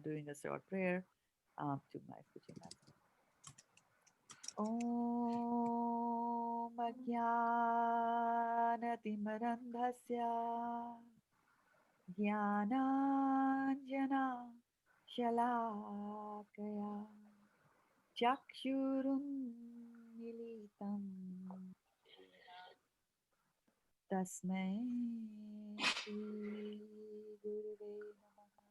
doing a short prayer to my Puji Master. Om Ajnanatimarandhasya Jnananjana Shalakaya Chakshurunmilitam Tasmai Shri Gurave Namaha.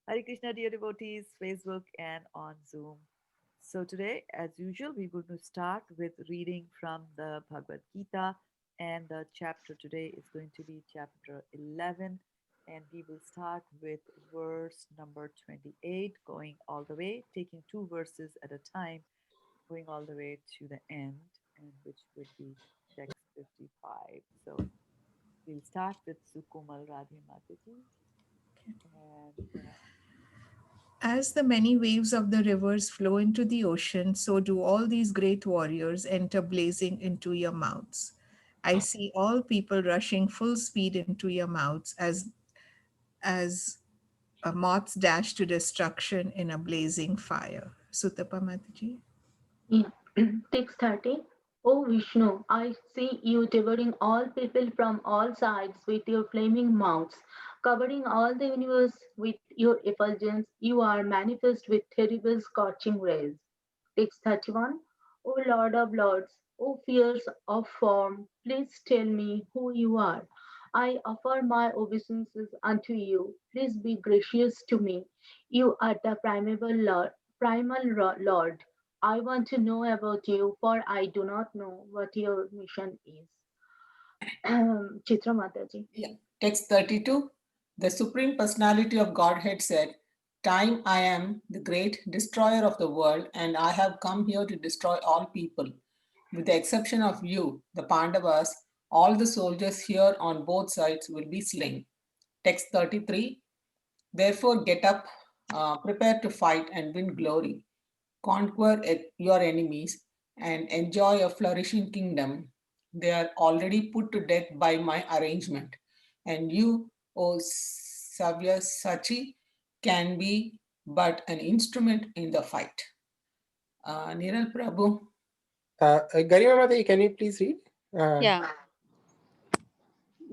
Hare Krishna, dear devotees, Facebook and on Zoom. So today, as usual, we're going to start with reading from the Bhagavad Gita, and the chapter today is going to be chapter 11, and we will start with verse number 28, going all the way, taking two verses at a time, going all the way to the end, and which would be text 55. So we'll start with Sukumal Radhe Mataji. And As the many waves of the rivers flow into the ocean, so do all these great warriors enter blazing into your mouths. I see all people rushing full speed into your mouths as moths dash to destruction in a blazing fire. Sutapa Mataji. Yeah. Text 30. O Vishnu, I see you devouring all people from all sides with your flaming mouths, covering all the universe with your effulgence. You are manifest with terrible scorching rays. Text 31. O Lord of Lords, O fierce of form, please tell me who you are. I offer my obeisances unto you. Please be gracious to me. You are the primal Lord. I want to know about you, for I do not know what your mission is. Chitra Mataji. Yeah. Text 32. The Supreme Personality of Godhead said, Time I am the great destroyer of the world, and I have come here to destroy all people. With the exception of you, the Pandavas, all the soldiers here on both sides will be slain. Text 33. Therefore, get up, prepare to fight and win glory. Conquer your enemies and enjoy a flourishing kingdom. They are already put to death by my arrangement. And you, O Sabyasachi, can be but an instrument in the fight. Niral Prabhu. Garima Mataji, can you please read? Yeah.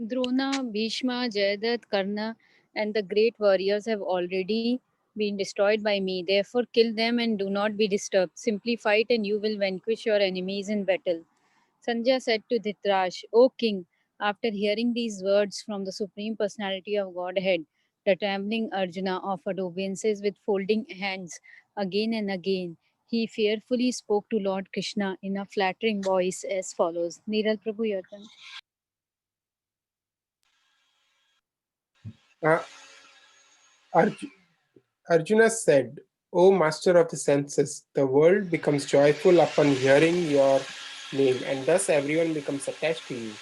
Drona, Bhishma, Jayadratha, Karna, and the great warriors have already been destroyed by me. Therefore, kill them and do not be disturbed. Simply fight, and you will vanquish your enemies in battle. Sanjay said to Dhritarashtra, O king, after hearing these words from the Supreme Personality of Godhead, the trembling Arjuna offered obeisances with folding hands again and again. He fearfully spoke to Lord Krishna in a flattering voice as follows. Niral Prabhu, your turn. uh, Arj- Arjuna said, O master of the senses, the world becomes joyful upon hearing your name, and thus everyone becomes attached to you.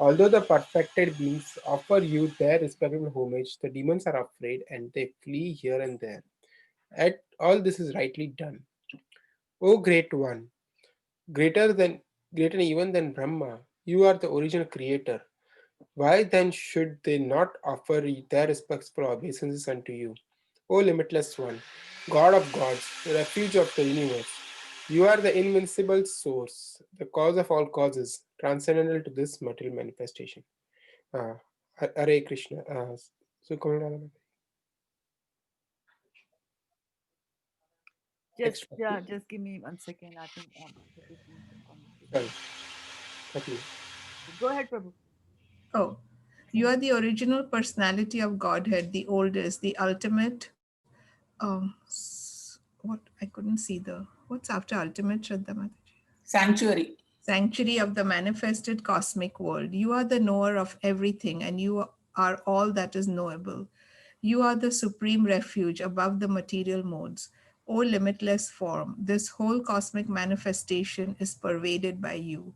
Although the perfected beings offer you their respectful homage, the demons are afraid and they flee here and there. At all this is rightly done. O great one, greater than greater even than Brahma, you are the original creator. Why then should they not offer their respectful obeisances unto you? O limitless one, God of gods, the refuge of the universe, you are the invincible source, the cause of all causes, transcendental to this material manifestation. Uh, Hare Krishna. Sukamal. just give me 1 second. I think Prabhu is doing some Sorry, conversation. Prabhu. Go ahead, Prabhu. Oh, Can you you? are the original personality of Godhead, the oldest, the ultimate. What I couldn't see the what's after ultimate, Shraddha Mataji? Sanctuary. Sanctuary of the manifested cosmic world. You are the knower of everything, and you are all that is knowable. You are the supreme refuge above the material modes. O limitless form, this whole cosmic manifestation is pervaded by you.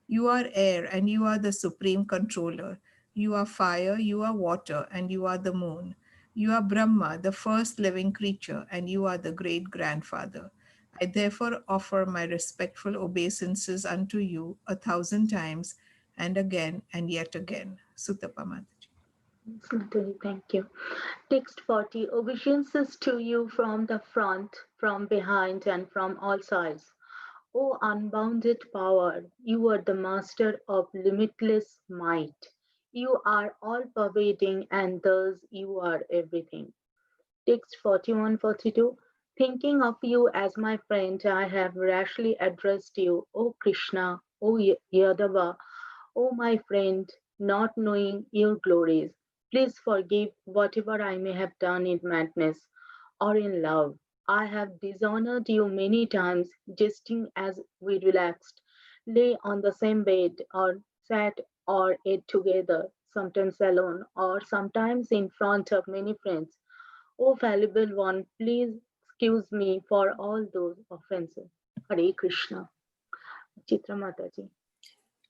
You are air and you are the supreme controller. You are fire, you are water, and you are the moon. You are Brahma, the first living creature, and you are the great grandfather. I therefore offer my respectful obeisances unto you 1,000 times, and again and yet again. Sutta Mataji. Yes, Mataji, thank you. Text 40. Obeisances to you from the front, from behind, and from all sides. O unbounded power, you are the master of limitless might. You are all pervading, and thus you are everything. Text 41 42. Thinking of you as my friend, I have rashly addressed you, O Krishna, O Yadava, O my friend, not knowing your glories. Please forgive whatever I may have done in madness or in love. I have dishonored you many times, jesting as we relaxed, lay on the same bed, or sat or ate together, sometimes alone, or sometimes in front of many friends. O fallible one, please excuse me for all those offenses. Hare Krishna. Chitra Mataji.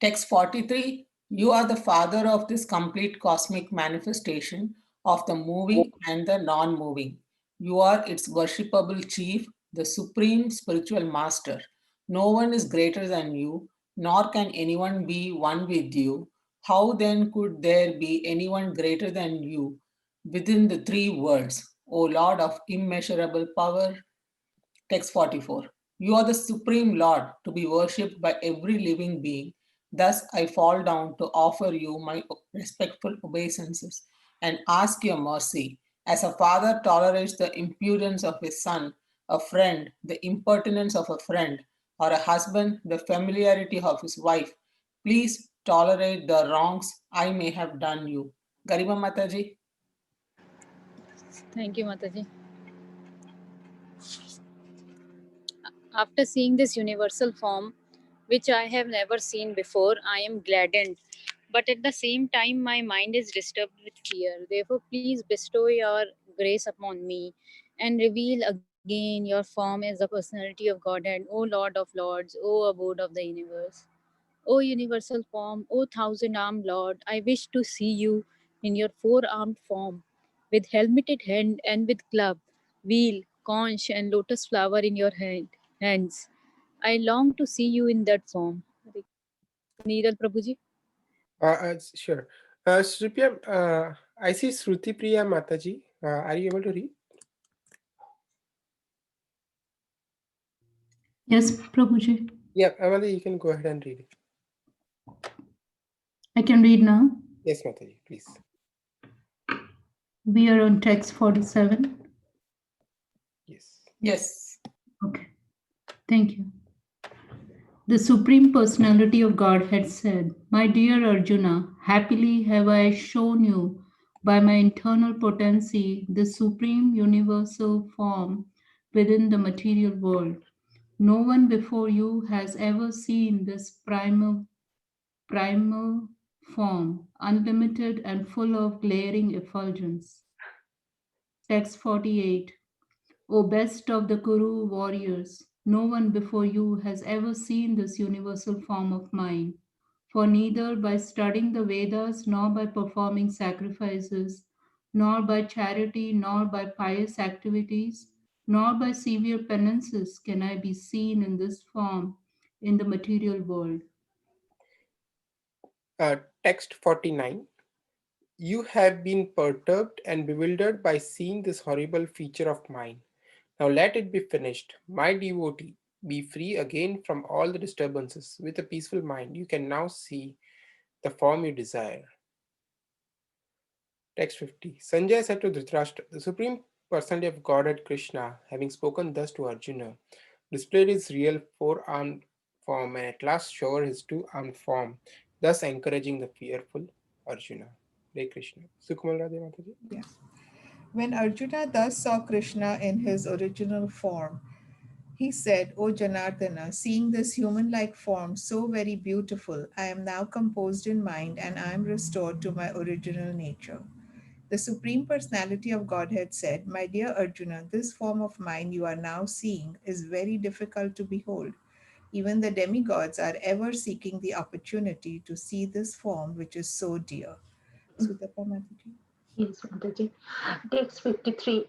Text 43. You are the father of this complete cosmic manifestation of the moving and the non moving. You are its worshipable chief, the supreme spiritual master. No one is greater than you, nor can anyone be one with you. How then could there be anyone greater than you within the three worlds, O Lord of immeasurable power? Text 44. You are the supreme Lord to be worshipped by every living being. Thus I fall down to offer you my respectful obeisances and ask your mercy. As a father tolerates the impudence of his son, a friend, the impertinence of a friend, or a husband, the familiarity of his wife, please tolerate the wrongs I may have done you. Gariba Mataji. Thank you, Mataji. After seeing this universal form, which I have never seen before, I am gladdened. But at the same time, my mind is disturbed with fear. Therefore, please bestow your grace upon me and reveal again your form as the personality of Godhead, O Lord of Lords, O abode of the universe. O universal form, O thousand armed Lord, I wish to see you in your four armed form, with helmeted hand and with club, wheel, conch, and lotus flower in your hands. I long to see you in that form. Neeral Prabhuji. Sure. Sripriya, I see Shruti Priya Mataji. Are you able to read? Yes, Prabhuji. Yeah, Amali, you can go ahead and read it. I can read now. Yes, Mataji, please. We are on text 47. Yes. Yes. Okay. Thank you. The Supreme Personality of Godhead said, My dear Arjuna, happily have I shown you by my internal potency the supreme universal form within the material world. No one before you has ever seen this primal form, unlimited and full of glaring effulgence. Text 48. O best of the Kuru warriors, no one before you has ever seen this universal form of mine. For neither by studying the Vedas, nor by performing sacrifices, nor by charity, nor by pious activities, nor by severe penances can I be seen in this form in the material world. Text 49. You have been perturbed and bewildered by seeing this horrible feature of mine. Now let it be finished. My devotee, be free again from all the disturbances. With a peaceful mind, you can now see the form you desire. Text 50. Sanjay said to Dhritarashtra, the Supreme Personality of Godhead Krishna, having spoken thus to Arjuna, displayed his real four-armed form and at last showed his two-armed form, thus encouraging the fearful Arjuna. Hare Krishna. Sukumal Radhe Mataji. Yeah. When Arjuna thus saw Krishna in his original form, he said, O Janardana, seeing this human like form so very beautiful, I am now composed in mind and I am restored to my original nature. The Supreme Personality of Godhead said, My dear Arjuna, this form of mine you are now seeing is very difficult to behold. Even the demigods are ever seeking the opportunity to see this form which is so dear. Sutapa Mataji. Yes, Mataji. Text 53.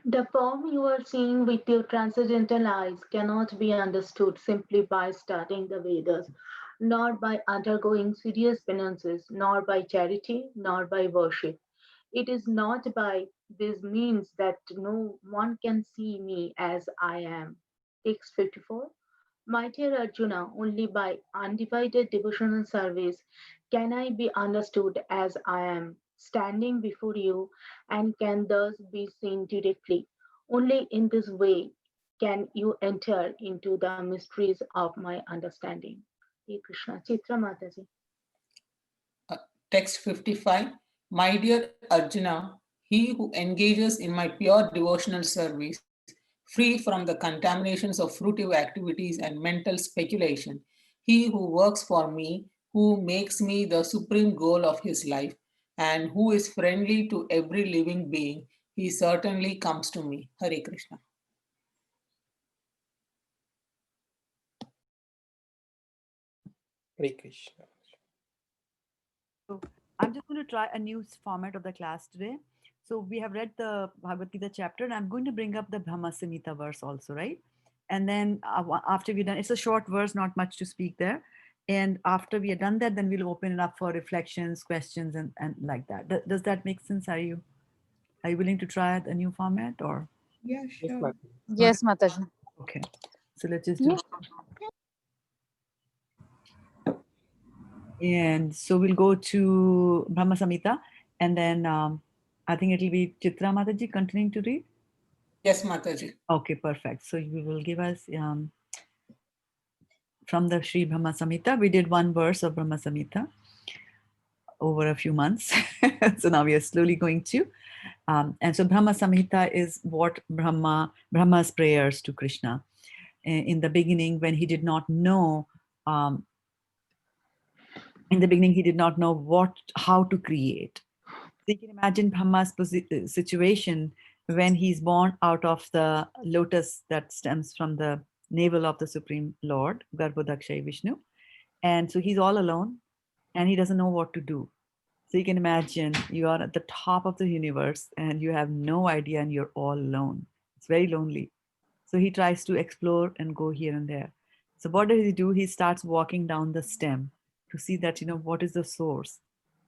The form you are seeing with your transcendental eyes cannot be understood simply by studying the Vedas, nor by undergoing serious penances, nor by charity, nor by worship. It is not by this means that no one can see me as I am. Text 54. My dear Arjuna, only by undivided devotional service can I be understood as I am, standing before you, and can thus be seen directly. Only in this way can you enter into the mysteries of my understanding. Hare Krishna. Chitra Mataji. Uh, Text 55. My dear Arjuna, he who engages in my pure devotional service, free from the contaminations of fruitive activities and mental speculation, he who works for me, who makes me the supreme goal of his life, and who is friendly to every living being, he certainly comes to me. Hare Krishna. Hare Krishna. So I'm just going to try a new format of the class today. So we have read the Bhagavad Gita chapter, and I'm going to bring up the Brahma Samhita verse also, right? And then after we're done, it's a short verse, not much to speak there. And after we are done that, then we'll open it up for reflections, questions, and like that. Does that make sense? Are you willing to try a new format or Yeah, Yes, sure. Mataji. not? Yes, Mataji. Okay. So let's just do. Yeah. And so we'll go to Brahma Samhita, and then I think it'll be Chitra Mataji continuing to read. Yes, Mataji. Okay, perfect. So you will give us from the Sri Brahma Samhita. We did one verse of Brahma Samhita over a few months. So now we are slowly going to. And so Brahma Samhita is what Brahma's prayers to Krishna. In the beginning, when he did not know, um, in the beginning, he did not know how to create. So you can imagine Brahma's situation when he's born out of the lotus that stems from the navel of the Supreme Lord, Garbhodakshay Vishnu. And so he's all alone and he doesn't know what to do. So you can imagine you are at the top of the universe and you have no idea and you're all alone. It's very lonely. So he tries to explore and go here and there. So what does he do? He starts walking down the stem to see that, what is the source.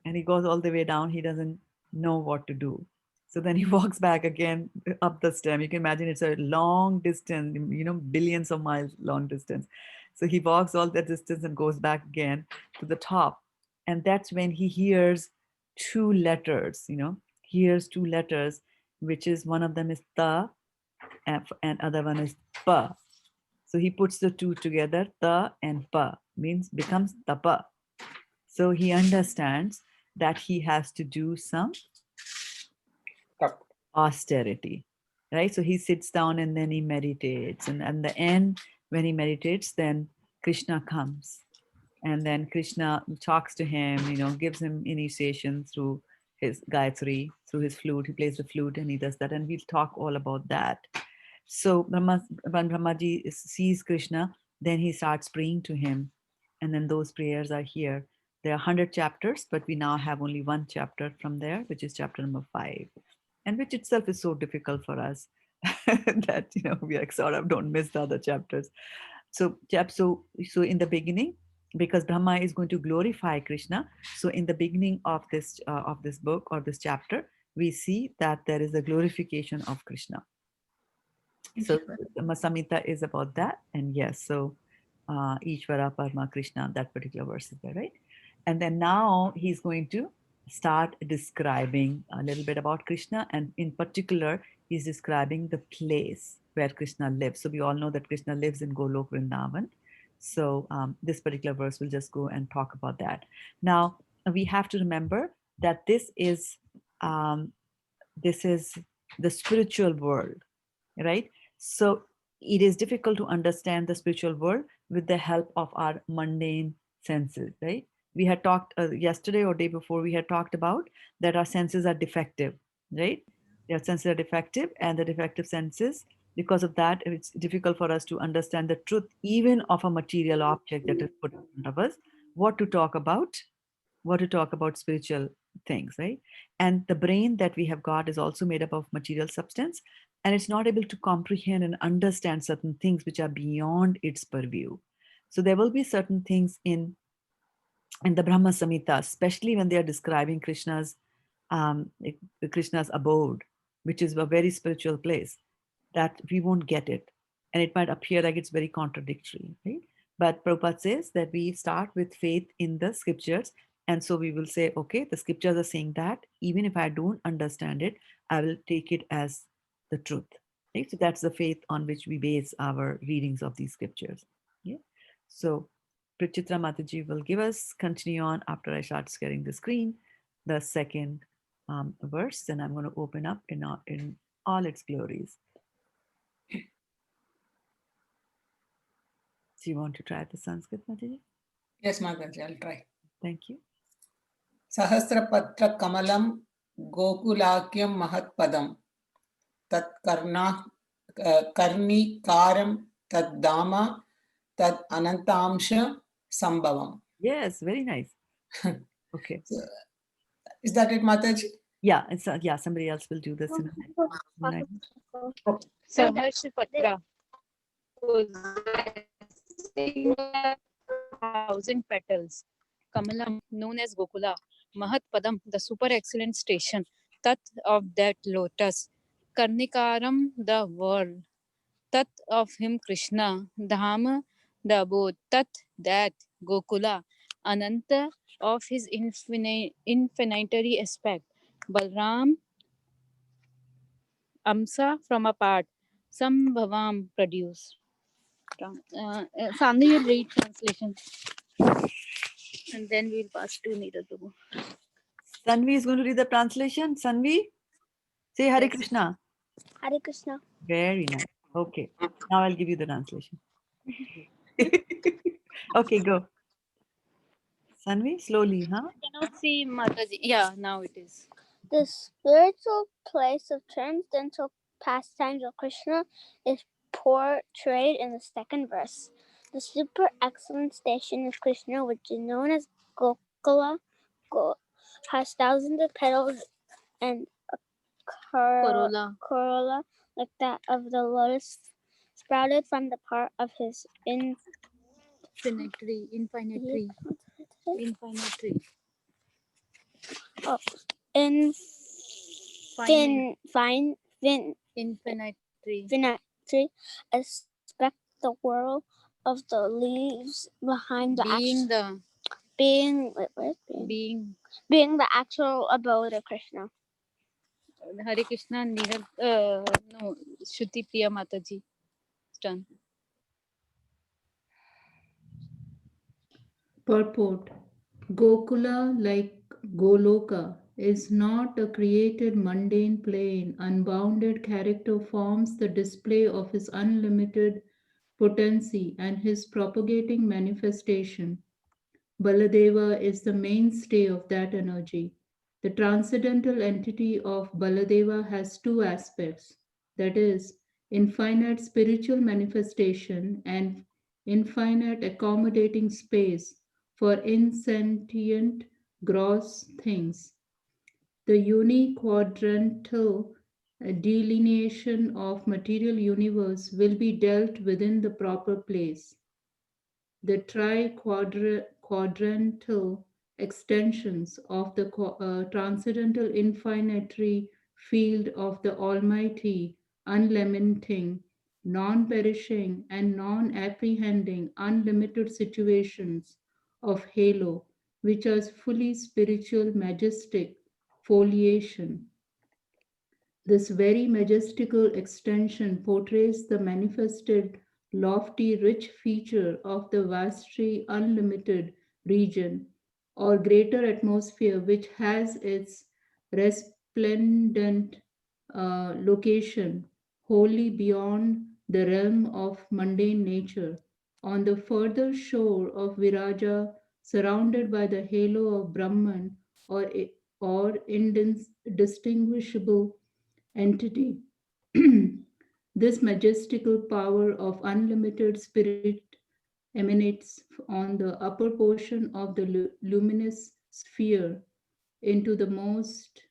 And he goes all the way down. He doesn't know what to do. So then he walks back again up the stem. You can imagine it's a long distance, billions of miles long distance. So he walks all that distance and goes back again to the top. And that's when he hears two letters, hears two letters, which is one of them is ta and other one is pa. So he puts the two together, ta and pa, means becomes tapa. So he understands that he has to do some Tap. austerity, right? So he sits down and then he meditates. And at the end, when he meditates, then Krishna comes. And then Krishna talks to him, gives him initiation through his Gayatri, through his flute. He plays the flute and he does that. And we'll talk all about that. So when Brahmaji sees Krishna, then he starts praying to him. And then those prayers are here. There are 100 chapters, but we now have only one chapter from there, which is chapter number 5, and which itself is so difficult for us that we are sort of don't miss the other chapters. So in the beginning, because Brahma is going to glorify Krishna, so in the beginning of this book or this chapter, we see that there is a glorification of Krishna. So Samhita is about that. And yes, so Ishvara Parma Krishna, that particular verse is there, right? And then now he's going to start describing a little bit about Krishna. And in particular, he's describing the place where Krishna lives. So we all know that Krishna lives in Golok Vrindavan. So this particular verse will just go and talk about that. Now, we have to remember that this is the spiritual world, right? So it is difficult to understand the spiritual world with the help of our mundane senses, right? We had talked yesterday or day before, we had talked about that our senses are defective, right? Their senses are defective, and the defective senses, because of that, it's difficult for us to understand the truth even of a material object that is put in front of us. What to talk about spiritual things, right? And the brain that we have got is also made up of material substance, and it's not able to comprehend and understand certain things which are beyond its purview. So there will be certain things in the Brahma Samhita, especially when they are describing Krishna's like Krishna's abode, which is a very spiritual place, that we won't get it. And it might appear like it's very contradictory, right? But Prabhupada says that we start with faith in the scriptures. And so we will say, okay, the scriptures are saying that. Even if I don't understand it, I will take it as the truth. Right? So that's the faith on which we base our readings of these scriptures. Yeah. So Prachitra Mataji will give us, continue on after I start sharing the screen, the second verse, and I'm going to open up in all its glories. Do you want to try the Sanskrit, Mataji? Yes, Mataji, I'll try. Thank you. Sahasrapatra Kamalam Gokulakyam Mahatpadam Tat Karnikaram Tad Dama Tad Anantamsha Sambhavam. Yes, very nice. Okay. So, is that it, Mataji? Yeah, it's yeah. Somebody else will do this in a minute. Sahasrapatra, possessing 1,000 petals. Kamalam, known as Gokula. Mahat Padam, the super excellent station. Tat of that lotus. Karnikaram, the world. Tat of him Krishna. Dhama, the abode. Tat, that. Gokula. Ananta, of his infinitary aspect. Balram, Amsa, from a part. Sambhavam, produced. Sandhi, you read translation. And then we'll pass to Neeraj Prabhu. Sanvi is going to read the translation. Sanvi, say Hare Yes. Krishna. Hare Krishna. Very nice. Okay. Now I'll give you the translation. Okay, go. Sanvi, slowly, huh? I cannot see Mataji. Yeah, now it is. The spiritual place of transcendental pastimes of Krishna is portrayed in the second verse. The super excellent station of Krishna, which is known as Gokula, has thousands of petals and a corolla like that of the lotus, sprouted from the part of his Infinite tree. infinite tree, aspect the world of the leaves behind the being the actual abode of Krishna. Hare Krishna, Neeraj, no, Shruti Priya Mataji. It's done. Purport: Gokula, like Goloka, is not a created mundane plane. Unbounded character forms the display of his unlimited potency and his propagating manifestation. Baladeva is the mainstay of that energy. The transcendental entity of Baladeva has two aspects, that is, infinite spiritual manifestation and infinite accommodating space for insentient gross things. The uniquadrantal delineation of material universe will be dealt within the proper place. The tri-quadrantal extensions of the transcendental infinitary field of the Almighty, unlimiting, non-perishing, and non-apprehending unlimited situations of halo, which are fully spiritual, majestic foliation. This very majestical extension portrays the manifested, lofty, rich feature of the vastly unlimited region or greater atmosphere, which has its resplendent location wholly beyond the realm of mundane nature. On the further shore of Viraja, surrounded by the halo of Brahman or indistinguishable entity. This majestical power of unlimited spirit emanates on the upper portion of the luminous sphere into the most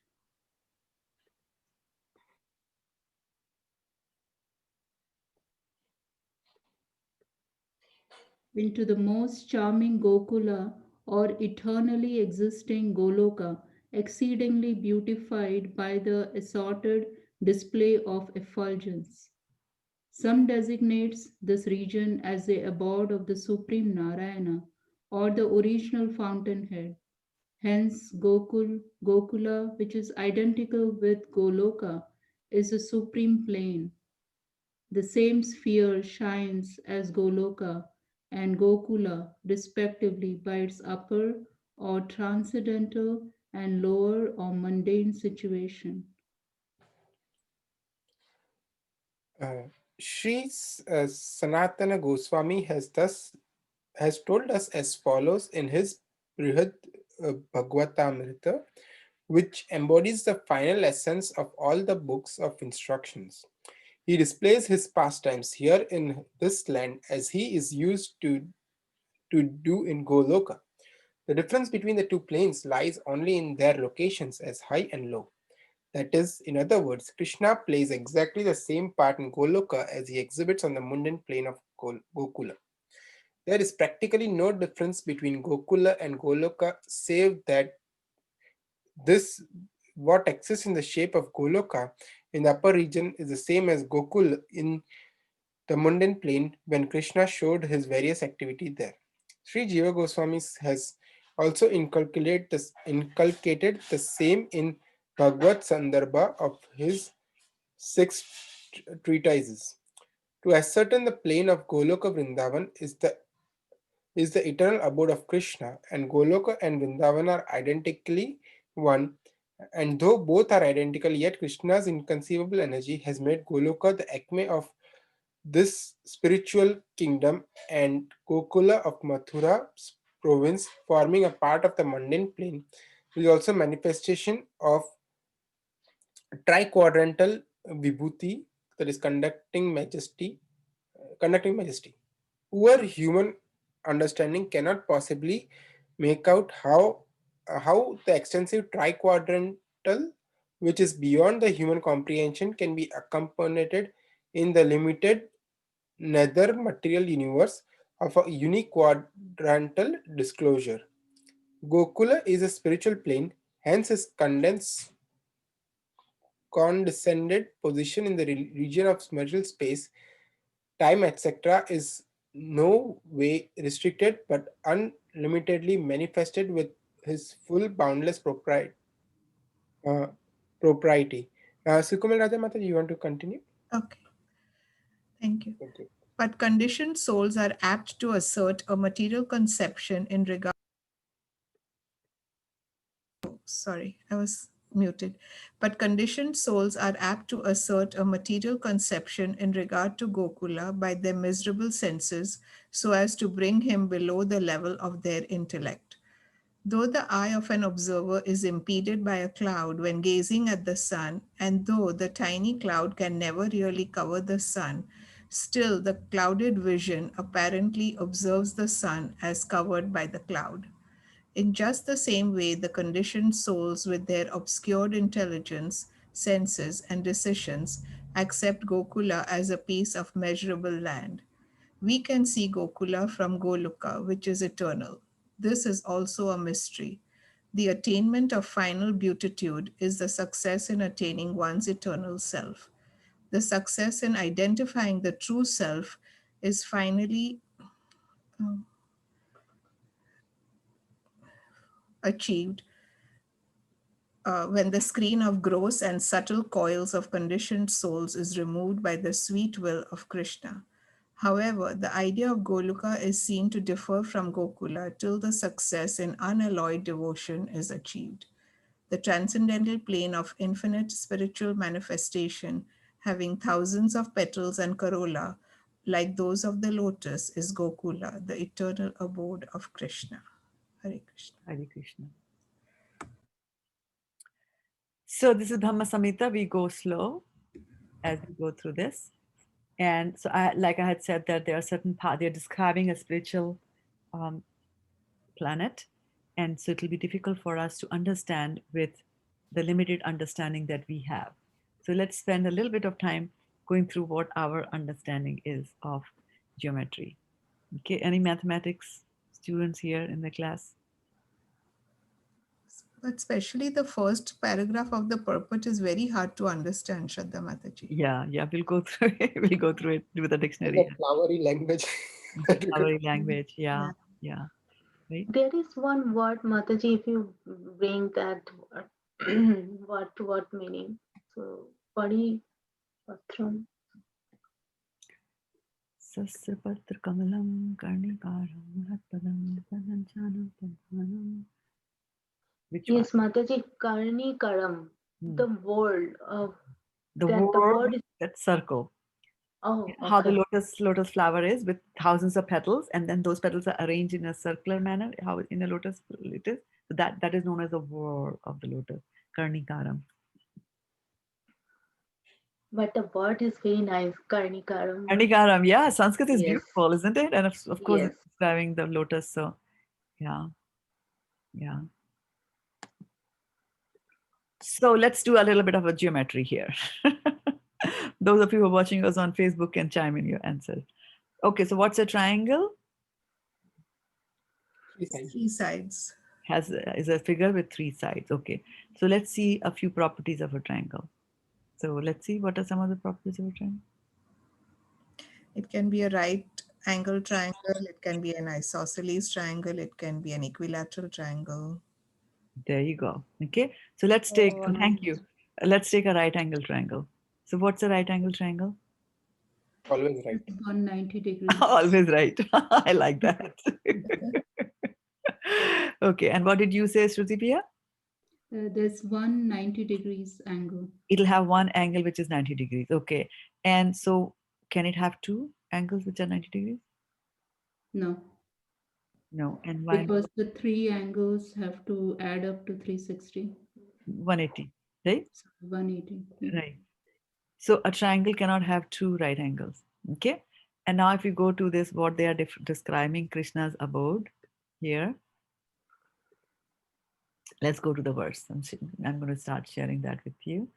charming Gokula or eternally existing Goloka, exceedingly beautified by the assorted display of effulgence. Some designates this region as the abode of the Supreme Narayana or the original fountainhead. Hence, Gokula, which is identical with Goloka, is a supreme plane. The same sphere shines as Goloka and Gokula, respectively, by its upper or transcendental and lower or mundane situation. Uh, Sanatana Goswami has told us as follows in his Brihad Bhagavatamrita, which embodies the final essence of all the books of instructions. He displays his pastimes here in this land as he is used to do in Goloka. The difference between the two planes lies only in their locations as high and low. That is, in other words, Krishna plays exactly the same part in Goloka as he exhibits on the mundane plane of Gokula. There is practically no difference between Gokula and Goloka save that this what exists in the shape of Goloka in the upper region is the same as Gokul in the mundane plane when Krishna showed his various activity there. Sri Jiva Goswami has also inculcated the same in Bhagavad Sandarbha of his six treatises. To ascertain the plane of Goloka Vrindavan is the eternal abode of Krishna, and Goloka and Vrindavan are identically one. And though both are identical, yet Krishna's inconceivable energy has made Goloka the acme of this spiritual kingdom and Gokula of Mathura's province, forming a part of the mundane plane, is also manifestation of triquadrantal vibhuti, that is conducting majesty. Poor human understanding cannot possibly make out how the extensive triquadrantal, which is beyond the human comprehension, can be accompanied in the limited nether material universe of a unique quadrantal disclosure. Gokula is a spiritual plane, hence his condescended position in the region of material space, time, etc., is no way restricted but unlimitedly manifested with his full boundless uh, propriety. Sukumal Raja Mata, you want to continue? Okay, thank you. Thank you. But conditioned souls are apt to assert a material conception in regard. Sorry, I was muted. But conditioned souls are apt to assert a material conception in regard to Gokula by their miserable senses so as to bring him below the level of their intellect. Though the eye of an observer is impeded by a cloud when gazing at the sun, and though the tiny cloud can never really cover the sun, still the clouded vision apparently observes the sun as covered by the cloud. In just the same way, the conditioned souls, with their obscured intelligence, senses, and decisions, accept Gokula as a piece of measurable land. We can see Gokula from Goloka, which is eternal. This is also a mystery. The attainment of final beatitude is the success in attaining one's eternal self. The success in identifying the true self is finally achieved when the screen of gross and subtle coils of conditioned souls is removed by the sweet will of Krishna. However, the idea of Goloka is seen to differ from Gokula till the success in unalloyed devotion is achieved. The transcendental plane of infinite spiritual manifestation, having thousands of petals and corolla, like those of the lotus, is Gokula, the eternal abode of Krishna. Hare Krishna. Hare Krishna. So this is Brahma Samhita. We go slow as we go through this. And so like I had said that there are certain paths, they're describing a spiritual um, planet. And so it'll be difficult for us to understand with the limited understanding that we have. So let's spend a little bit of time going through what our understanding is of geometry. Okay, any mathematics students here in the class? But especially the first paragraph of the purport is very hard to understand, Shraddha Mataji. Yeah, yeah, we'll go through it. We'll go through it with a And dictionary. the flowery language It's a that we could. flowery language. Yeah. Yeah, yeah, right. There is one word, Mataji, if you bring that word, what meaning? So, Padi Patram. Sasrapatra Kamalam Karnikaram Mahatpadam Sananchanam Tadhanam. Which one? Yes, Mataji, Karni Karam. Hmm. The word of The that the word, word is. that circle. Oh, How the okay. lotus flower is with thousands of petals, and then those petals are arranged in a circular manner. How in a lotus it is. So that is known as the word of the lotus. Karnikaram. But the word is very nice, Karni Karam. Karnikaram. Yeah, Sanskrit is Yes, beautiful, isn't it? And of course, yes. it's describing the lotus. So yeah, yeah. So let's do a little bit of a geometry here. Those of you who are watching us on Facebook can chime in your answer. Okay, so what's a triangle? Three sides. Three sides. Is a figure with three sides. Okay, so let's see a few properties of a triangle. So let's see what are some of the properties of a triangle. It can be a right angle triangle, it can be an isosceles triangle, it can be an equilateral triangle. There you go. Okay, so let's take. Oh, Thank you. Let's take a right angle triangle. So what's a right angle triangle? Always right. 190 degrees. Always right. I like that. Okay, and what did you say, Shruti Priya? There's 190 degrees angle. It'll have one angle which is 90 degrees. Okay, and so can it have two angles which are 90 degrees? No, No, and why not? because the three angles have to add up to 360. 180, right? So 180. Yeah. Right. So a triangle cannot have two right angles. Okay. And now if you go to this, what they are describing Krishna's abode here, let's go to the verse. I'm going to start sharing that with you.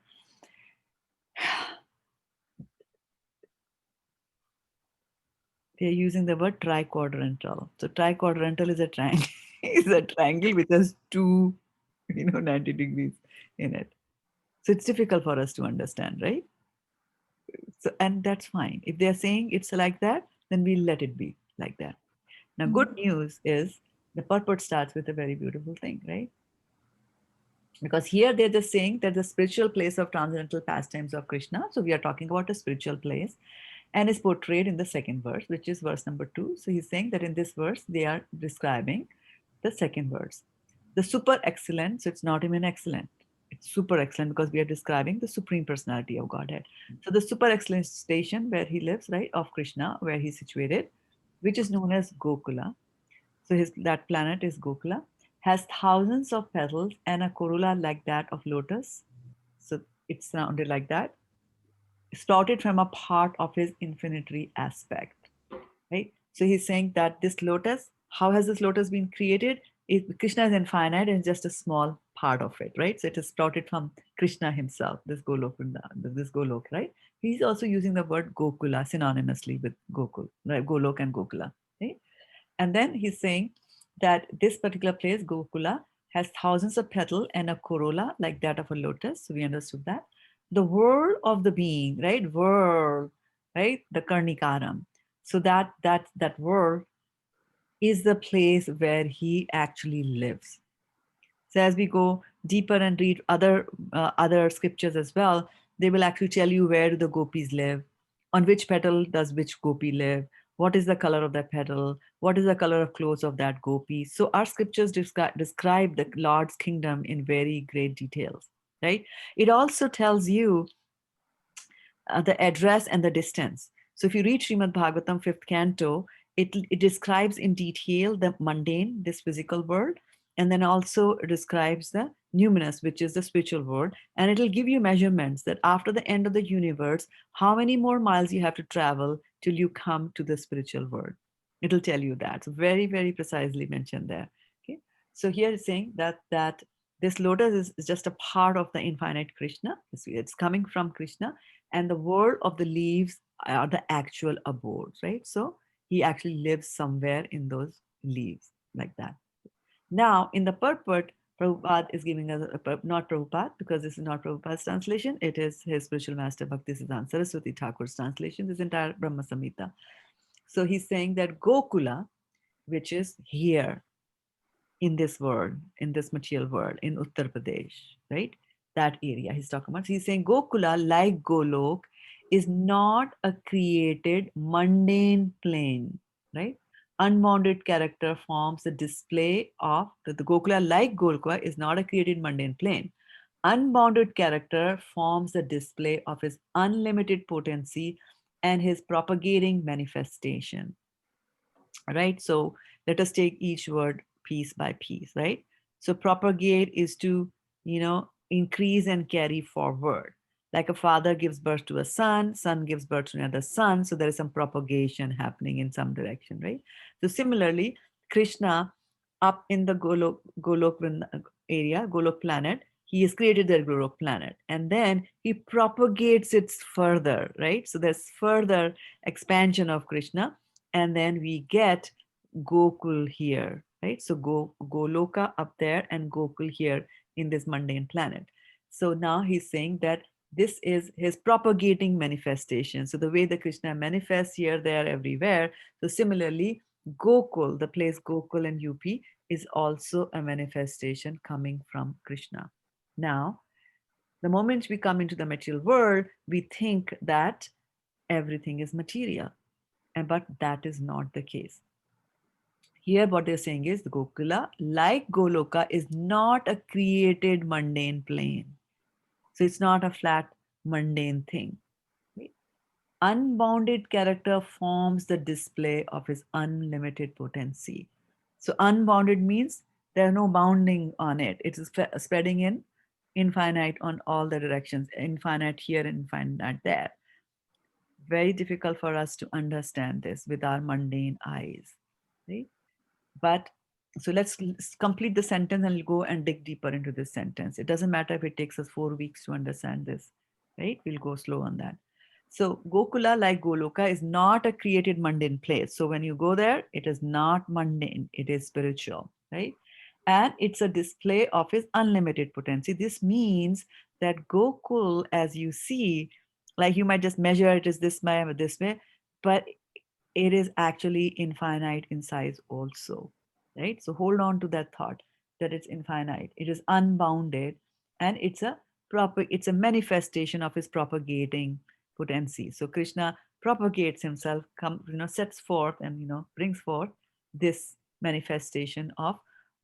They're using the word triquadrantal. So triquadrantal is a triangle, is a triangle which has two, 90 degrees in it. So it's difficult for us to understand, right? So, and that's fine. If they're saying it's like that, then we'll let it be like that. Now, good news is the purport starts with a very beautiful thing, right? Because here they're just saying that the spiritual place of transcendental pastimes of Krishna. So we are talking about a spiritual place and is portrayed in the second verse, which is verse number 2. So he's saying that in this verse, they are describing the second verse. The super excellent, so it's not even excellent. It's super excellent because we are describing the supreme personality of Godhead. So the super excellent station where he lives, right, of Krishna, where he's situated, which is known as Gokula. So that planet is Gokula, has thousands of petals and a corolla like that of lotus. So it's surrounded like that, sprouted from a part of his infinitary aspect, right? So he's saying that this lotus, how has this lotus been created? Krishna is infinite and just a small part of it, right? So it is sprouted from Krishna himself, this Golok, right? He's also using the word Gokula synonymously with Gokul, right? Golok and Gokula, right? And then he's saying that this particular place, Gokula, has thousands of petals and a corolla like that of a lotus. So we understood that. The world of the being, right? World, right? The Karnikaram. So that world is the place where he actually lives. So as we go deeper and read other scriptures as well, they will actually tell you where do the gopis live, on which petal does which gopi live, what is the color of that petal, what is the color of clothes of that gopi. So our scriptures describe the Lord's kingdom in very great details, right? It also tells you the address and the distance. So if you read Srimad Bhagavatam, fifth canto, it describes in detail the mundane, this physical world, and then also describes the numinous, which is the spiritual world. And it'll give you measurements that after the end of the universe, how many more miles you have to travel till you come to the spiritual world. It'll tell you that. So very, very precisely mentioned there. Okay. So here it's saying that this lotus is just a part of the infinite Krishna. It's coming from Krishna, and the world of the leaves are the actual abodes, right? So he actually lives somewhere in those leaves like that. Now, in the purport, Prabhupada is giving us, not Prabhupada, because this is not Prabhupada's translation, it is his spiritual master Bhaktisiddhanta Saraswati Thakur's translation, this entire Brahma Samhita. So he's saying that Gokula, which is here in this world, in this material world, in Uttar Pradesh, right? That area he's talking about. So he's saying Gokula, like Golok, is not a created mundane plane, right? Unbounded character forms the display of the Gokula, like Golokwa, is not a created mundane plane. Unbounded character forms the display of his unlimited potency and his propagating manifestation, right? So let us take each word piece by piece, right? So propagate is to, increase and carry forward. Like a father gives birth to a son, son gives birth to another son. So there is some propagation happening in some direction, right? So similarly, Krishna up in the area, Golok planet, he has created the Golok planet and then he propagates it further, right? So there's further expansion of Krishna, and then we get Gokul here, right? So Goloka up there and Gokul here in this mundane planet. So now he's saying that this is his propagating manifestation. So the way that Krishna manifests here, there, everywhere. So similarly, Gokul, the place Gokul in UP, is also a manifestation coming from Krishna. Now, the moment we come into the material world, we think that everything is material, but that is not the case. Here, what they're saying is the Gokula, like Goloka, is not a created mundane plane. So it's not a flat mundane thing. Right? Unbounded character forms the display of his unlimited potency. So unbounded means there's no bounding on it. It is spreading in infinite on all the directions, infinite here and infinite there. Very difficult for us to understand this with our mundane eyes. Right? But so let's complete the sentence and we'll go and dig deeper into this sentence. It doesn't matter if it takes us 4 weeks to understand this, right? We'll go slow on that. So Gokula, like Goloka, is not a created mundane place. So when you go there, it is not mundane, it is spiritual, right? And it's a display of his unlimited potency. This means that Gokul, as you see, like you might just measure it as this way, but it is actually infinite in size also, right? So hold on to that thought that it's infinite, it is unbounded, and it's a manifestation of his propagating potency. So Krishna propagates himself, sets forth and brings forth this manifestation of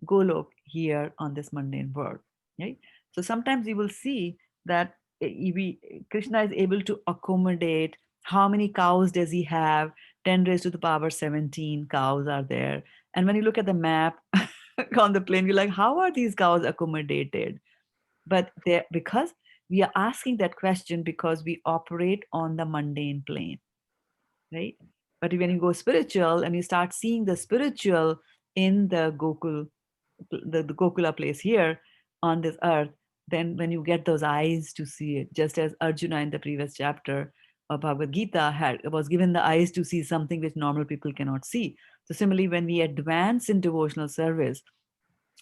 Golok here on this mundane world, right? So sometimes you will see that Krishna is able to accommodate how many cows does he have. 10 raised to the power 17 cows are there. And when you look at the map on the plane, you're like, how are these cows accommodated? But because we are asking that question because we operate on the mundane plane, right? But when you go spiritual and you start seeing the spiritual in the the Gokula place here on this earth, then when you get those eyes to see it, just as Arjuna in the previous chapter of Bhagavad Gita was given the eyes to see something which normal people cannot see. So similarly, when we advance in devotional service,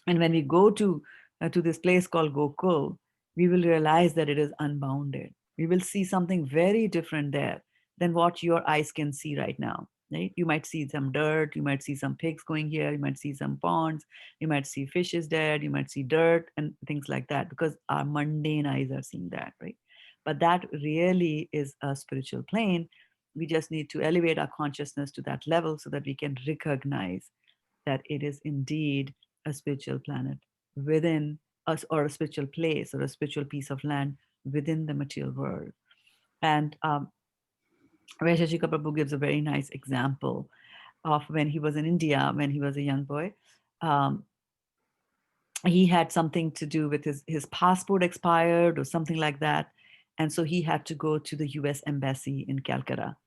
and when we go to this place called Gokul, we will realize that it is unbounded. We will see something very different there than what your eyes can see right now. Right? You might see some dirt, you might see some pigs going here, you might see some ponds, you might see fishes dead, you might see dirt and things like that, because our mundane eyes are seeing that, right? But that really is a spiritual plane. We just need to elevate our consciousness to that level so that we can recognize that it is indeed a spiritual planet within us, or a spiritual place, or a spiritual piece of land within the material world. And Vaisheshika Prabhu gives a very nice example of when he was in India, when he was a young boy. Um, he had something to do with his passport expired or something like that. And so he had to go to the US Embassy in Calcutta.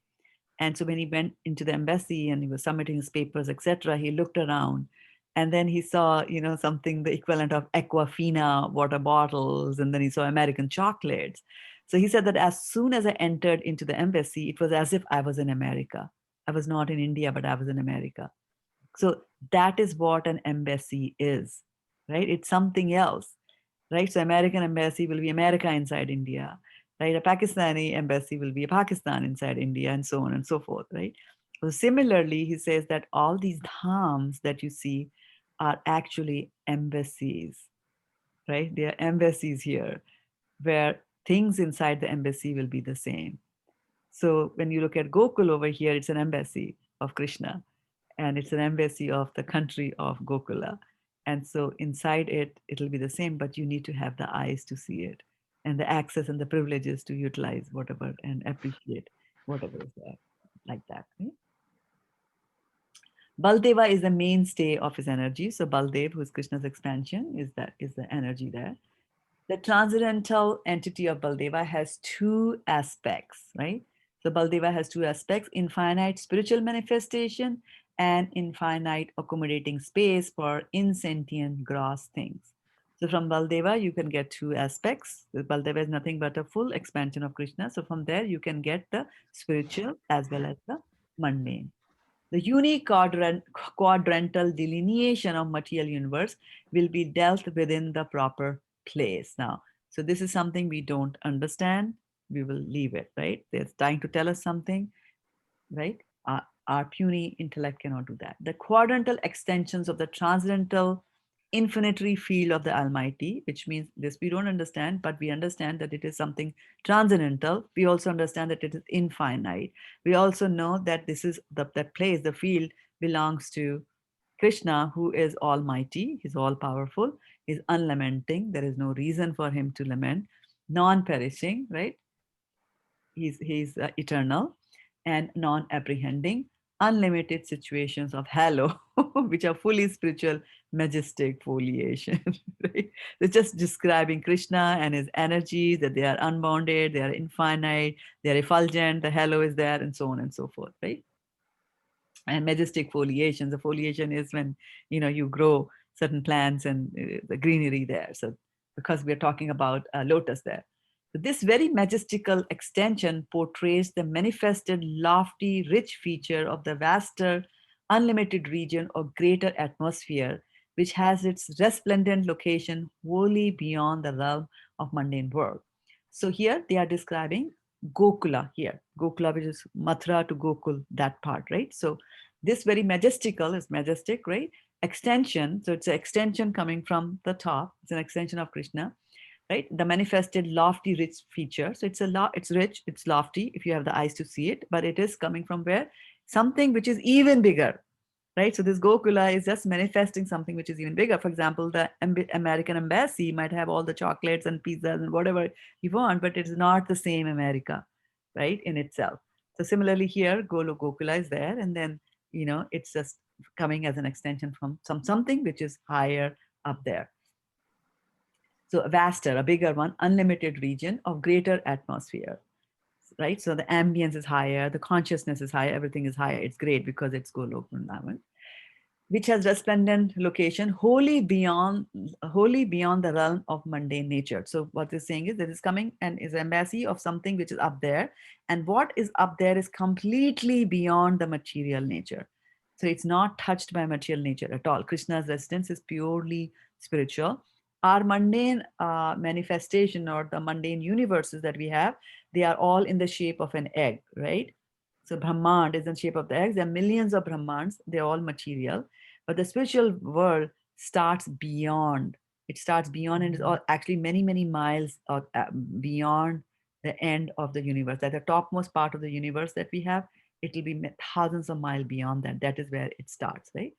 And so when he went into the embassy and he was submitting his papers, etc., he looked around and then he saw, something, the equivalent of Aquafina water bottles, and then he saw American chocolates. So he said that as soon as I entered into the embassy, it was as if I was in America. I was not in India, but I was in America. So that is what an embassy is. right? It's something else, right? So American embassy will be America inside India, right? A Pakistani embassy will be a Pakistan inside India, and so on and so forth, right? So similarly, he says that all these dhams that you see are actually embassies, right? They are embassies here, where things inside the embassy will be the same. So when you look at Gokul over here, it's an embassy of Krishna, and it's an embassy of the country of Gokula. And so inside it, it'll be the same, but you need to have the eyes to see it and the access and the privileges to utilize whatever and appreciate whatever is there, like that. Right? Baldeva is the mainstay of his energy. So Baldev, who is Krishna's expansion, is the energy there. The transcendental entity of Baldeva has two aspects, right? So Baldeva has two aspects: infinite spiritual manifestation and infinite accommodating space for insentient gross things. So from Baldeva, you can get two aspects. Baldeva is nothing but a full expansion of Krishna. So from there, you can get the spiritual as well as the mundane. The unique quadrantal delineation of material universe will be dealt within the proper place. Now, so this is something we don't understand. We will leave it, right? They're trying to tell us something, right? Our puny intellect cannot do that. The quadrantal extensions of the transcendental infinitary field of the Almighty, which means this we don't understand, but we understand that it is something transcendental. We also understand that it is infinite. We also know that this is that place, the field belongs to Krishna, who is almighty, he's all powerful, he's unlamenting. There is no reason for him to lament, non-perishing, right? He's eternal and non-apprehending, unlimited situations of halo, which are fully spiritual, majestic foliation. Right? They're just describing Krishna and his energies, that they are unbounded, they are infinite, they are effulgent, the halo is there, and so on and so forth, right? And majestic foliation. The foliation is when you grow certain plants and the greenery there. So because we're talking about lotus there. So this very majestical extension portrays the manifested, lofty, rich feature of the vaster, unlimited region or greater atmosphere, which has its resplendent location wholly beyond the realm of mundane world. So here they are describing Gokula here. Gokula, which is Mathura to Gokul, that part, right? So this very majestical is majestic, right? Extension. So it's an extension coming from the top. It's an extension of Krishna, right? The manifested lofty rich feature. So it's rich, it's lofty if you have the eyes to see it, but it is coming from where? Something which is even bigger, right? So this Gokula is just manifesting something which is even bigger. For example, the American embassy might have all the chocolates and pizzas and whatever you want, but it's not the same America, right, in itself. So similarly here, Gokula is there, and then it's just coming as an extension from something which is higher up there. So a vaster, a bigger one, unlimited region of greater atmosphere, right? So the ambience is higher, the consciousness is higher, everything is higher. It's great because it's Golok Vrindavan, which has resplendent location wholly beyond the realm of mundane nature. So what they're saying is that it's coming and is an embassy of something which is up there, and what is up there is completely beyond the material nature. So it's not touched by material nature at all. Krishna's residence is purely spiritual. Our mundane manifestation, or the mundane universes that we have, they are all in the shape of an egg, right? So Brahmand is in shape of the eggs. There are millions of Brahmands. They're all material. But the spiritual world starts beyond. It starts beyond, and it's all actually many, many miles beyond the end of the universe. At the topmost part of the universe that we have, it will be thousands of miles beyond that. That is where it starts, right?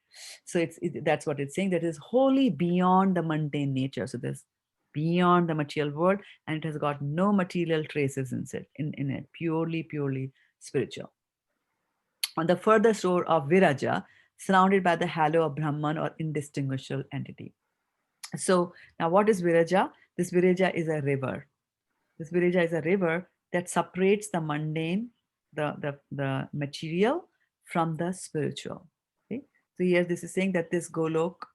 So that's what it's saying. That is wholly beyond the mundane nature. So this beyond the material world, and it has got no material traces in it. Purely spiritual. On the further shore of Viraja, surrounded by the halo of Brahman or indistinguishable entity. So now what is Viraja? This Viraja is a river. This Viraja is a river that separates the mundane, the material from the spiritual. Okay? So here this is saying that this Goloka,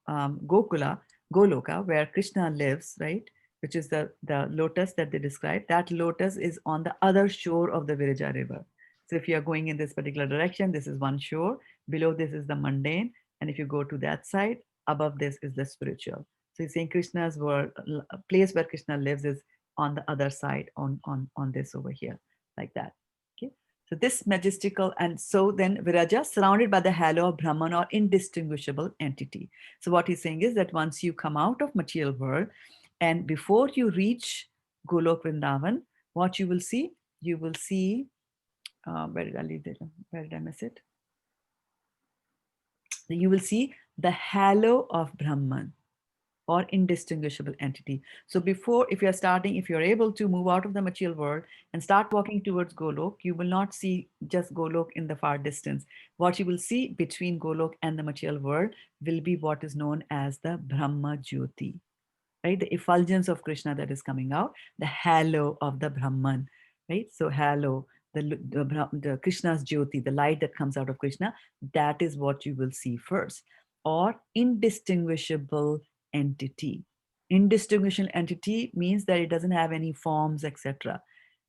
where Krishna lives, right? Which is the lotus that they describe, that lotus is on the other shore of the Viraja river. So if you are going in this particular direction, this is one shore, below this is the mundane, and if you go to that side, above this is the spiritual. So he's saying Krishna's world, a place where Krishna lives is on the other side, on this over here, like that. Okay. So this majestical, and so then Viraja, surrounded by the halo of Brahman or indistinguishable entity. So what he's saying is that once you come out of material world, and before you reach Golok Vrindavan, what you will see, where did I leave it? Where did I miss it? You will see the halo of Brahman or indistinguishable entity. So before, if you're able to move out of the material world and start walking towards Golok, you will not see just Golok in the far distance. What you will see between Golok and the material world will be what is known as the Brahma Jyoti, right? The effulgence of Krishna that is coming out, the halo of the Brahman, right? So halo, the Krishna's Jyoti, the light that comes out of Krishna, that is what you will see first. Or indistinguishable entity. Indistinguishable entity means that it doesn't have any forms, etc.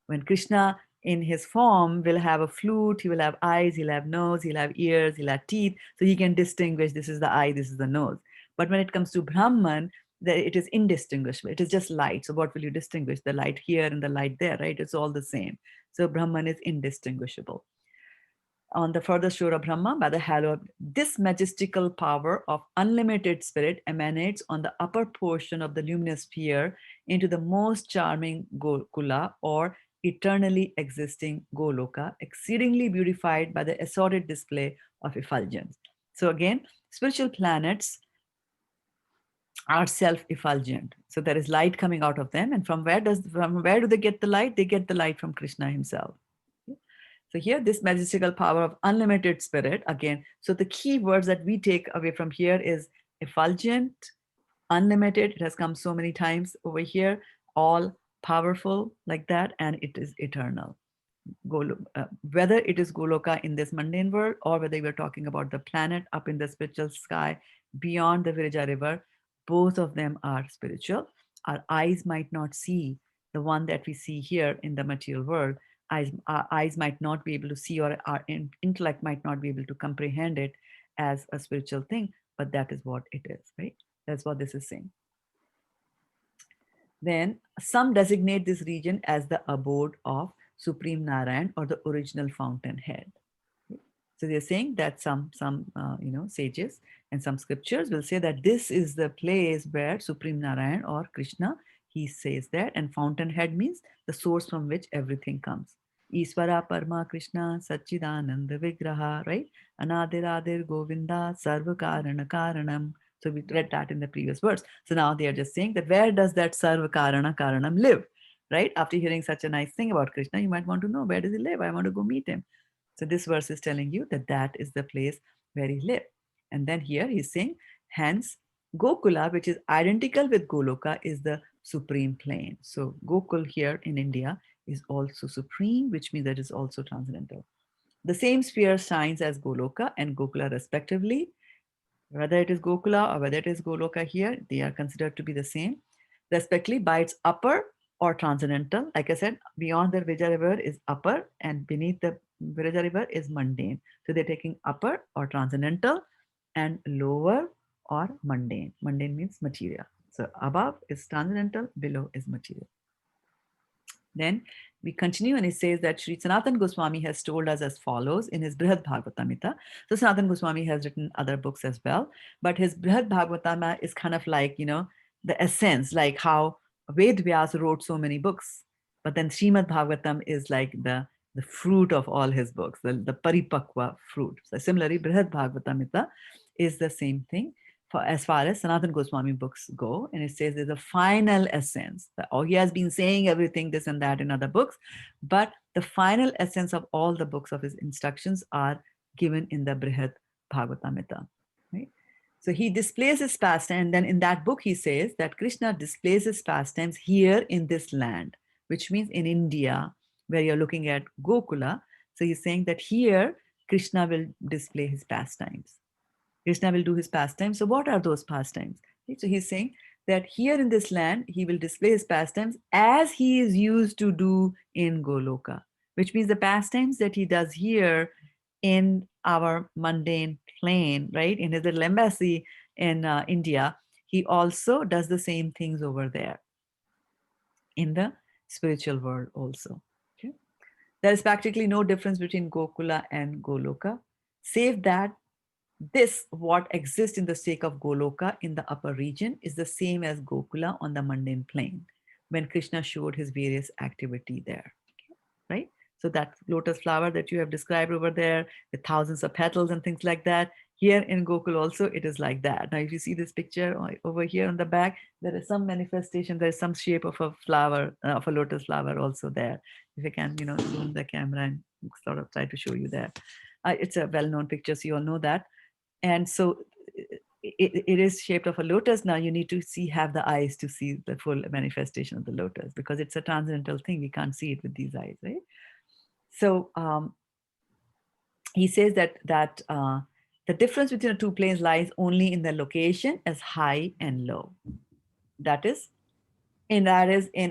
When Krishna in his form will have a flute, he will have eyes, he'll have nose, he'll have ears, he'll have teeth, so he can distinguish this is the eye, this is the nose. But when it comes to Brahman, it is indistinguishable. It is just light. So what will you distinguish? The light here and the light there, right? It's all the same. So Brahman is indistinguishable. On the further shore of Brahma, by the halo of this majestical power of unlimited spirit emanates on the upper portion of the luminous sphere into the most charming Gokula or eternally existing Goloka, exceedingly beautified by the assorted display of effulgence. So again, spiritual planets are self-effulgent. So there is light coming out of them. And from where do they get the light? They get the light from Krishna himself. So here, this majestical power of unlimited spirit, again, so the key words that we take away from here is effulgent, unlimited. It has come so many times over here, all powerful like that, and it is eternal. Whether it is Goloka in this mundane world or whether we're talking about the planet up in the spiritual sky beyond the Virja river, both of them are spiritual. Our eyes might not see the one that we see here in the material world. Our eyes might not be able to see, or our intellect might not be able to comprehend it as a spiritual thing, but that is what it is, right? That's what this is saying. Then some designate this region as the abode of Supreme Narayan or the original fountainhead. So they're saying that some sages and some scriptures will say that this is the place where Supreme Narayan or Krishna, he says that, and fountainhead means the source from which everything comes. Iswara Parma Krishna Satchidananda Vigraha, right? Anadiradir Govinda Sarva Karana Karanam. So we read that in the previous verse. So now they are just saying that where does that Sarva Karana Karanam live? Right? After hearing such a nice thing about Krishna, you might want to know, where does he live? I want to go meet him. So this verse is telling you that that is the place where he lived. And then here he's saying, hence Gokula, which is identical with Goloka, is the supreme plane. So Gokul here in India is also supreme, which means that it's also transcendental. The same sphere shines as Goloka and Gokula respectively. Whether it is Gokula or whether it is Goloka here, they are considered to be the same, respectively by its upper or transcendental. Like I said, beyond the Vija river is upper and beneath the Vija river is mundane. So they're taking upper or transcendental and lower or mundane. Mundane means material. So above is transcendental, below is material. Then we continue and it says that Sri Sanatan Goswami has told us as follows in his Brihad Bhagavatamrita. So Sanatan Goswami has written other books as well, but his Brihad Bhagavatamrita is kind of like, the essence, like how Ved Vyas wrote so many books, but then Srimad Bhagavatam is like the fruit of all his books, the paripakwa fruit. So similarly, Brihad Bhagavatamrita is the same thing as far as Sanatan Goswami books go, and it says there's a final essence. He has been saying everything, this and that in other books, but the final essence of all the books of his instructions are given in the Brihad Bhagavatamrita. Right? So he displays his pastime, and then in that book he says that Krishna displays his pastimes here in this land, which means in India, where you're looking at Gokula. So he's saying that here Krishna will display his pastimes. Krishna will do his pastimes. So what are those pastimes? So he's saying that here in this land, he will display his pastimes as he is used to do in Goloka, which means the pastimes that he does here in our mundane plane, right? In his little embassy in India, he also does the same things over there in the spiritual world also. Okay? There is practically no difference between Gokula and Goloka, save that this, what exists in the state of Goloka in the upper region, is the same as Gokula on the mundane plane when Krishna showed his various activity there. Right? So that lotus flower that you have described over there with thousands of petals and things like that, here in Gokul also it is like that. Now if you see this picture over here on the back, there is some manifestation, there is some shape of a flower, of a lotus flower also there. If I can, zoom the camera and sort of try to show you that. It's a well-known picture, so you all know that. And so it is shaped of a lotus. Now you need to have the eyes to see the full manifestation of the lotus, because it's a transcendental thing. We can't see it with these eyes, right? So he says that the difference between the two planes lies only in the location as high and low. That is, in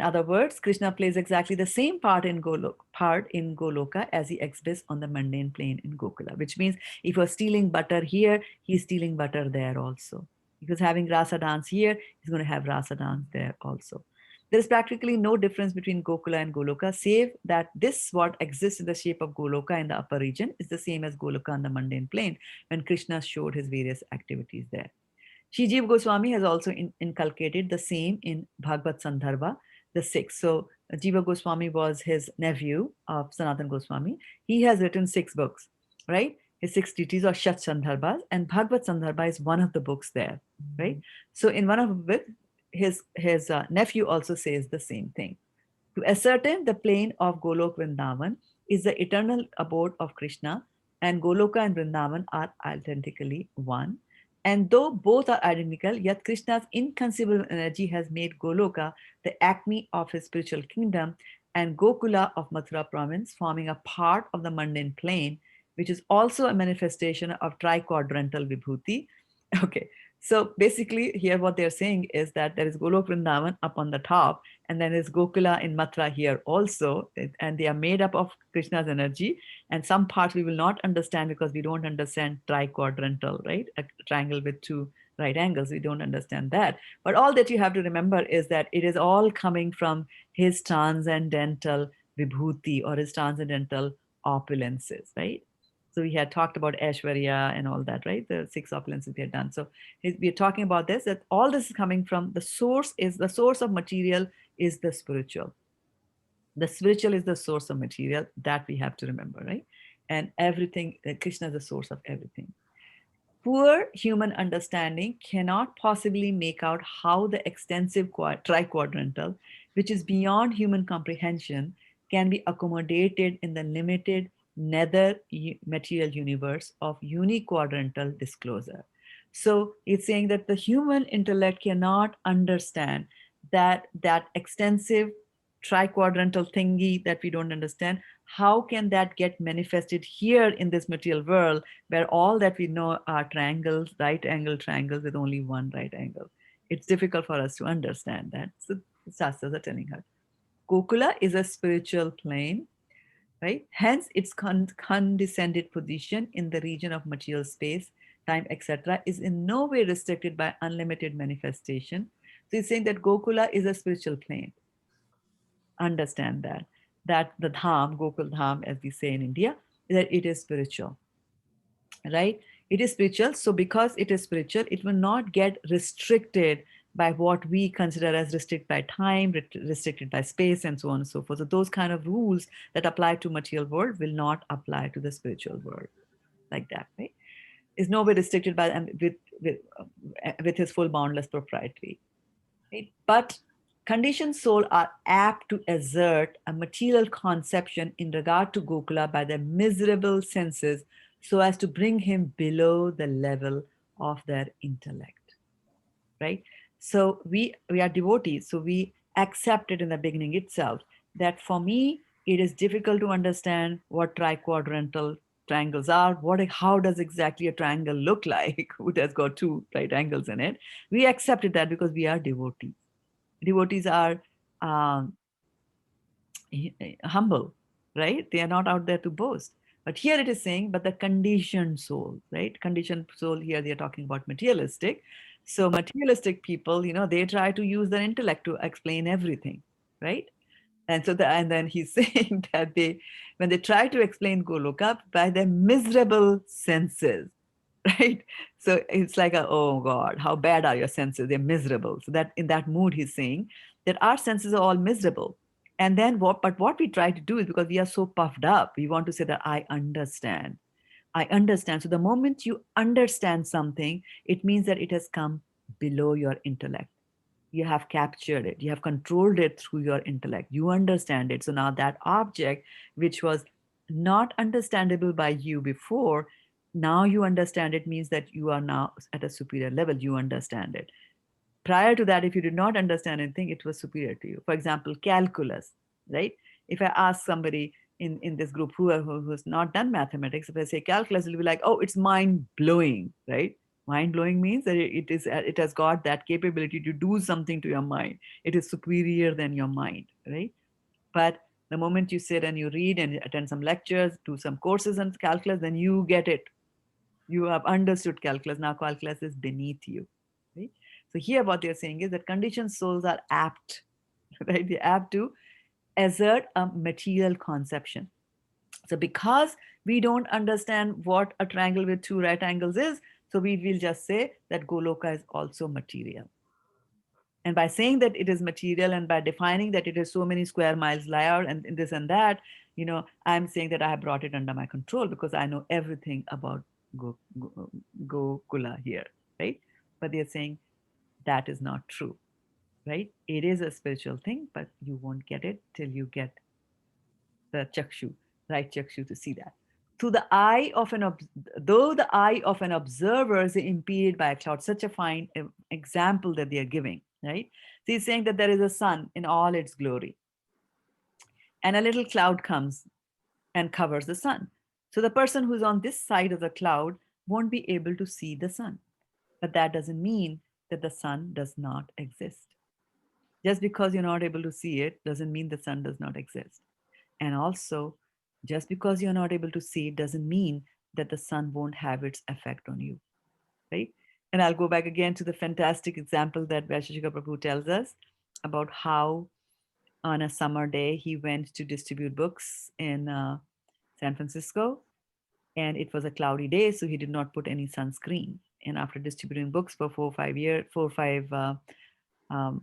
other words, Krishna plays exactly the same part in Goloka as he exhibits on the mundane plane in Gokula, which means if you're stealing butter here, he's stealing butter there also. If he's having rasa dance here, he's going to have rasa dance there also. There is practically no difference between Gokula and Goloka, save that this, what exists in the shape of Goloka in the upper region, is the same as Goloka on the mundane plane when Krishna showed his various activities there. Shri Jiva Goswami has also inculcated the same in Bhagavad Sandarbha, the sixth. So Jiva Goswami was his nephew of Sanatan Goswami. He has written 6 books, right? His 6 treatises or Shat Sandarbhas, and Bhagavad Sandarbha is one of the books there, right? So in one of it, his nephew also says the same thing. To ascertain the plane of Golok Vrindavan is the eternal abode of Krishna, and Goloka and Vrindavan are identically one. And though both are identical, yet Krishna's inconceivable energy has made Goloka the acme of his spiritual kingdom, and Gokula of Mathura province forming a part of the mundane plane, which is also a manifestation of triquadrantal vibhuti. Okay, so basically here what they're saying is that there is Golok Vrindavan up on the top, and then there's Gokula in Mathura here also, and they are made up of Krishna's energy, and some parts we will not understand because we don't understand triquadrantal, right? A triangle with 2 right angles, we don't understand that. But all that you have to remember is that it is all coming from his transcendental vibhuti or his transcendental opulences, right? So we had talked about Aishwarya and all that, right? The 6 opulences we had done. So we are talking about this, that all this is coming from the source of material is the spiritual. The spiritual is the source of material, that we have to remember, right? And everything, Krishna is the source of everything. Poor human understanding cannot possibly make out how the extensive triquadrantal, which is beyond human comprehension, can be accommodated in the limited nether material universe of uniquadrantal disclosure. So it's saying that the human intellect cannot understand that extensive triquadrantal thingy that we don't understand. How can that get manifested here in this material world, where all that we know are triangles, right angle triangles with only one right angle? It's difficult for us to understand that. So Shastras are telling her. Gokula is a spiritual plane, right? Hence, its condescended position in the region of material space, time, etc., is in no way restricted by unlimited manifestation. So he's saying that Gokula is a spiritual plane. Understand that the dham, Gokul dham, as we say in India, that it is spiritual, right? It is spiritual. So because it is spiritual, it will not get restricted by what we consider as restricted by time, restricted by space, and so on and so forth. So those kind of rules that apply to material world will not apply to the spiritual world like that, right? Is no way restricted by with his full boundless propriety. Right? But conditioned soul are apt to assert a material conception in regard to Gokula by their miserable senses so as to bring him below the level of their intellect. Right? So we are devotees, so we accept it in the beginning itself that for me, it is difficult to understand what triquadrantal triangles are. How does exactly a triangle look like? It has got 2 right angles in it. We accepted that because we are devotees. Devotees are um, humble, right? They are not out there to boast. But here it is saying, but the conditioned soul, right? Conditioned soul, here they are talking about materialistic. So materialistic people, they try to use their intellect to explain everything, right? And then he's saying that when they try to explain Goloka by their miserable senses, right? So it's like, oh God, how bad are your senses? They're miserable. So that in that mood, he's saying that our senses are all miserable. And then what we try to do is, because we are so puffed up, we want to say that I understand. I understand. So the moment you understand something, it means that it has come below your intellect. You have captured it, you have controlled it through your intellect, you understand it. So now that object, which was not understandable by you before, now you understand it, means that you are now at a superior level, you understand it. Prior to that, if you did not understand anything, it was superior to you. For example, calculus, right? If I ask somebody in this group who's not done mathematics, if I say calculus, it'll be like, oh, it's mind blowing, right? Mind blowing means that it has got that capability to do something to your mind. It is superior than your mind, right? But the moment you sit and you read and attend some lectures, do some courses on calculus, then you get it. You have understood calculus. Now calculus is beneath you, right? So here what they're saying is that conditioned souls are apt, right? They're apt to assert a material conception. So because we don't understand what a triangle with two right angles is, so we will just say that Goloka is also material. And by saying that it is material, and by defining that it is so many square miles layout and this and that, I'm saying that I have brought it under my control because I know everything about Gokula here, right? But they're saying that is not true, right? It is a spiritual thing, but you won't get it till you get the chakshu, right chakshu, to see that. To the eye of though the eye of an observer is impeded by a cloud, such a fine example that they are giving, right? So he's saying that there is a sun in all its glory, and a little cloud comes and covers the sun. So the person who's on this side of the cloud won't be able to see the sun. But that doesn't mean that the sun does not exist. Just because you're not able to see it doesn't mean the sun does not exist. And also, just because you're not able to see it doesn't mean that the sun won't have its effect on you, right? And I'll go back again to the fantastic example that Vaisheshika Prabhu tells us about how on a summer day he went to distribute books in San Francisco, and it was a cloudy day, so he did not put any sunscreen. And after distributing books for 4 or 5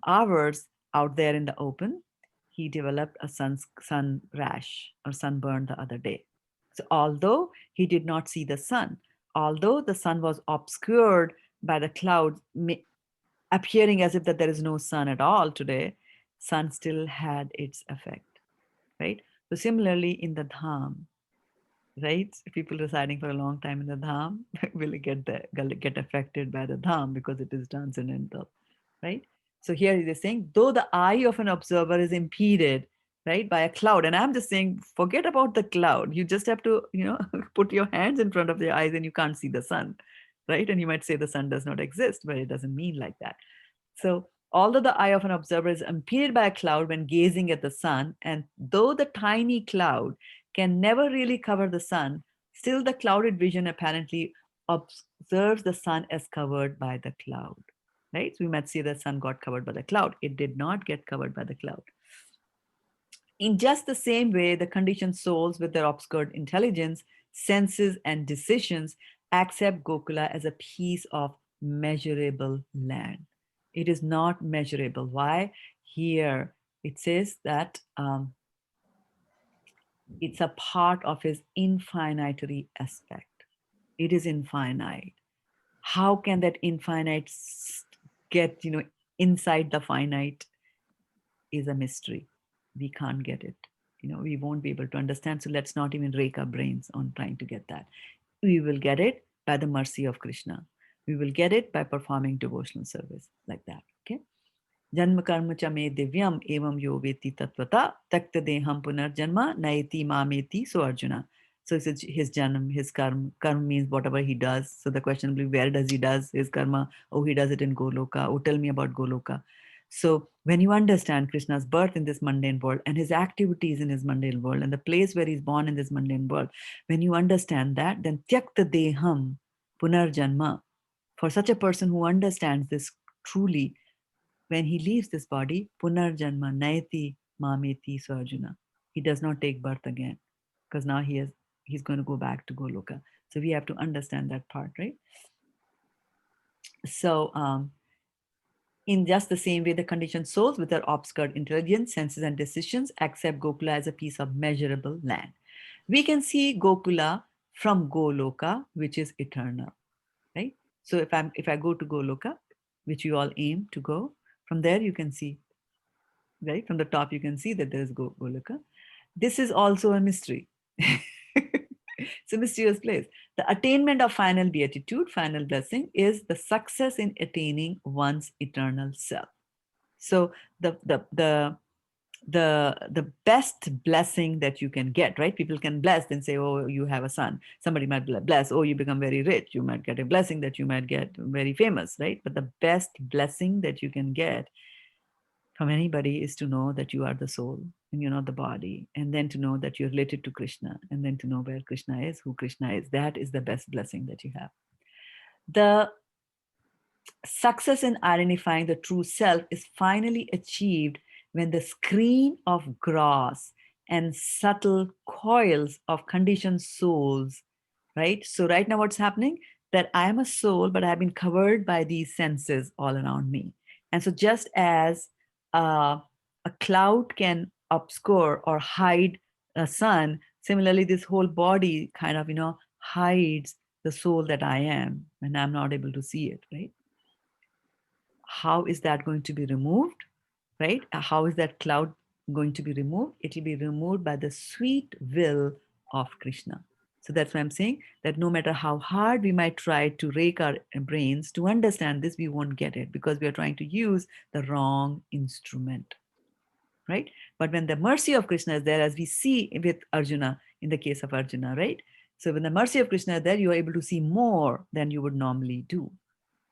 hours out there in the open, he developed a sun rash or sunburn the other day. So although he did not see the sun, although the sun was obscured by the clouds, appearing as if that there is no sun at all today, sun still had its effect, right? So similarly in the dham, right? People residing for a long time in the dham will get affected by the dham because it is transcendental, right? So here it is saying, though the eye of an observer is impeded, right, by a cloud, and I'm just saying, forget about the cloud. You just have to, put your hands in front of your eyes and you can't see the sun, right? And you might say the sun does not exist, but it doesn't mean like that. So although the eye of an observer is impeded by a cloud when gazing at the sun, and though the tiny cloud can never really cover the sun, still the clouded vision apparently observes the sun as covered by the cloud, right? So we might say the sun got covered by the cloud. It did not get covered by the cloud. In just the same way, the conditioned souls with their obscured intelligence, senses, and decisions accept Gokula as a piece of measurable land. It is not measurable. Why? Here it says that it's a part of his infinitary aspect. It is infinite. How can that infinite get, inside the finite is a mystery. We can't get it. We won't be able to understand. So let's not even rake our brains on trying to get that. We will get it by the mercy of Krishna. We will get it by performing devotional service like that. Okay. Janma karma cha me divyam evam yo veti tatvata takta deham punar janma naiti mameti. So Arjuna. So it's his janam, his karma. Karma means whatever he does. So the question will be, where does he does his karma? Oh, he does it in Goloka. Oh, tell me about Goloka. So when you understand Krishna's birth in this mundane world and his activities in his mundane world and the place where he's born in this mundane world, when you understand that, then tyakta deham punarjanma, For such a person who understands this truly, when he leaves this body, punarjanma naiti mameti sarjuna. He does not take birth again because now he's going to go back to Goloka. So we have to understand that part, right? So in just the same way, the conditioned souls with their obscured intelligence, senses, and decisions accept Gokula as a piece of measurable land. We can see Gokula from Goloka, which is eternal, right? So if I go to Goloka, which you all aim to go, from there you can see, right? From the top you can see that there is Goloka. This is also a mystery. It's a mysterious place. The attainment of final beatitude, final blessing, is the success in attaining one's eternal self. So the best blessing that you can get, right? People can bless and say, oh, you have a son. Somebody might bless, oh, you become very rich. You might get a blessing that you might get very famous, right? But the best blessing that you can get from anybody is to know that you are the soul and you're not the body, and then to know that you're related to Krishna, and then to know where Krishna is, who Krishna is. That is the best blessing that you have. The success in identifying the true self is finally achieved when the screen of gross and subtle coils of conditioned souls, right? So right now what's happening, that I am a soul, but I've been covered by these senses all around me. And so just as a cloud can obscure or hide a sun, similarly this whole body kind of hides the soul that I am, and I'm not able to see it, right? How is that going to be removed, right? How is that cloud going to be removed? It will be removed by the sweet will of Krishna. So that's why I'm saying that no matter how hard we might try to rake our brains to understand this, we won't get it because we are trying to use the wrong instrument, right? But when the mercy of Krishna is there, as we see with Arjuna, in the case of Arjuna, right? So when the mercy of Krishna is there, you are able to see more than you would normally do.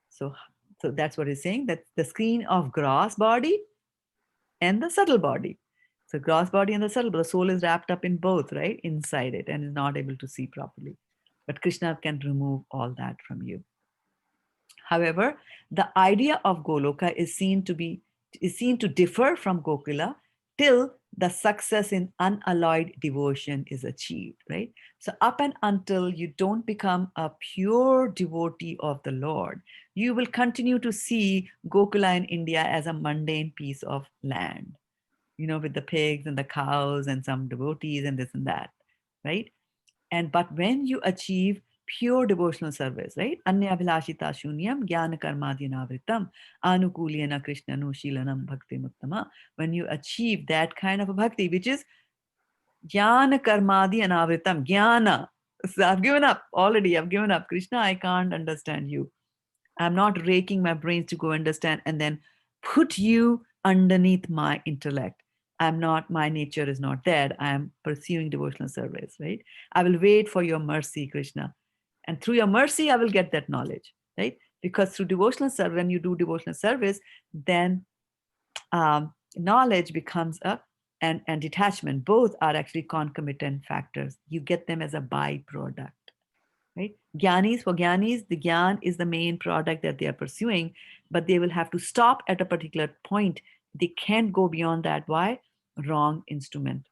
So that's what he's saying, that the screen of gross body and the subtle body. So gross body and the subtle, the soul is wrapped up in both, right? Inside it, and is not able to see properly. But Krishna can remove all that from you. However, the idea of Goloka is seen to differ from Gokula till the success in unalloyed devotion is achieved, right? So up and until you don't become a pure devotee of the Lord, you will continue to see Gokula in India as a mundane piece of land, with the pigs and the cows and some devotees and this and that, right? But when you achieve pure devotional service, right? Anya abhilashita shunyam jnana karmadhyanavritam anukulyana krishna nushilanam bhakti muttama. When you achieve that kind of a bhakti, which is jnana karmadhyanavritam, jnana. So I've given up already. I've given up. Krishna, I can't understand you. I'm not raking my brains to go understand and then put you underneath my intellect. My nature is not dead. I am pursuing devotional service, right? I will wait for your mercy, Krishna. And through your mercy, I will get that knowledge, right? Because through devotional service, when you do devotional service, then knowledge becomes and detachment. Both are actually concomitant factors. You get them as a byproduct. Right? For Gyanis, the Gyan is the main product that they are pursuing, but they will have to stop at a particular point. They can't go beyond that. Why? Wrong instrument.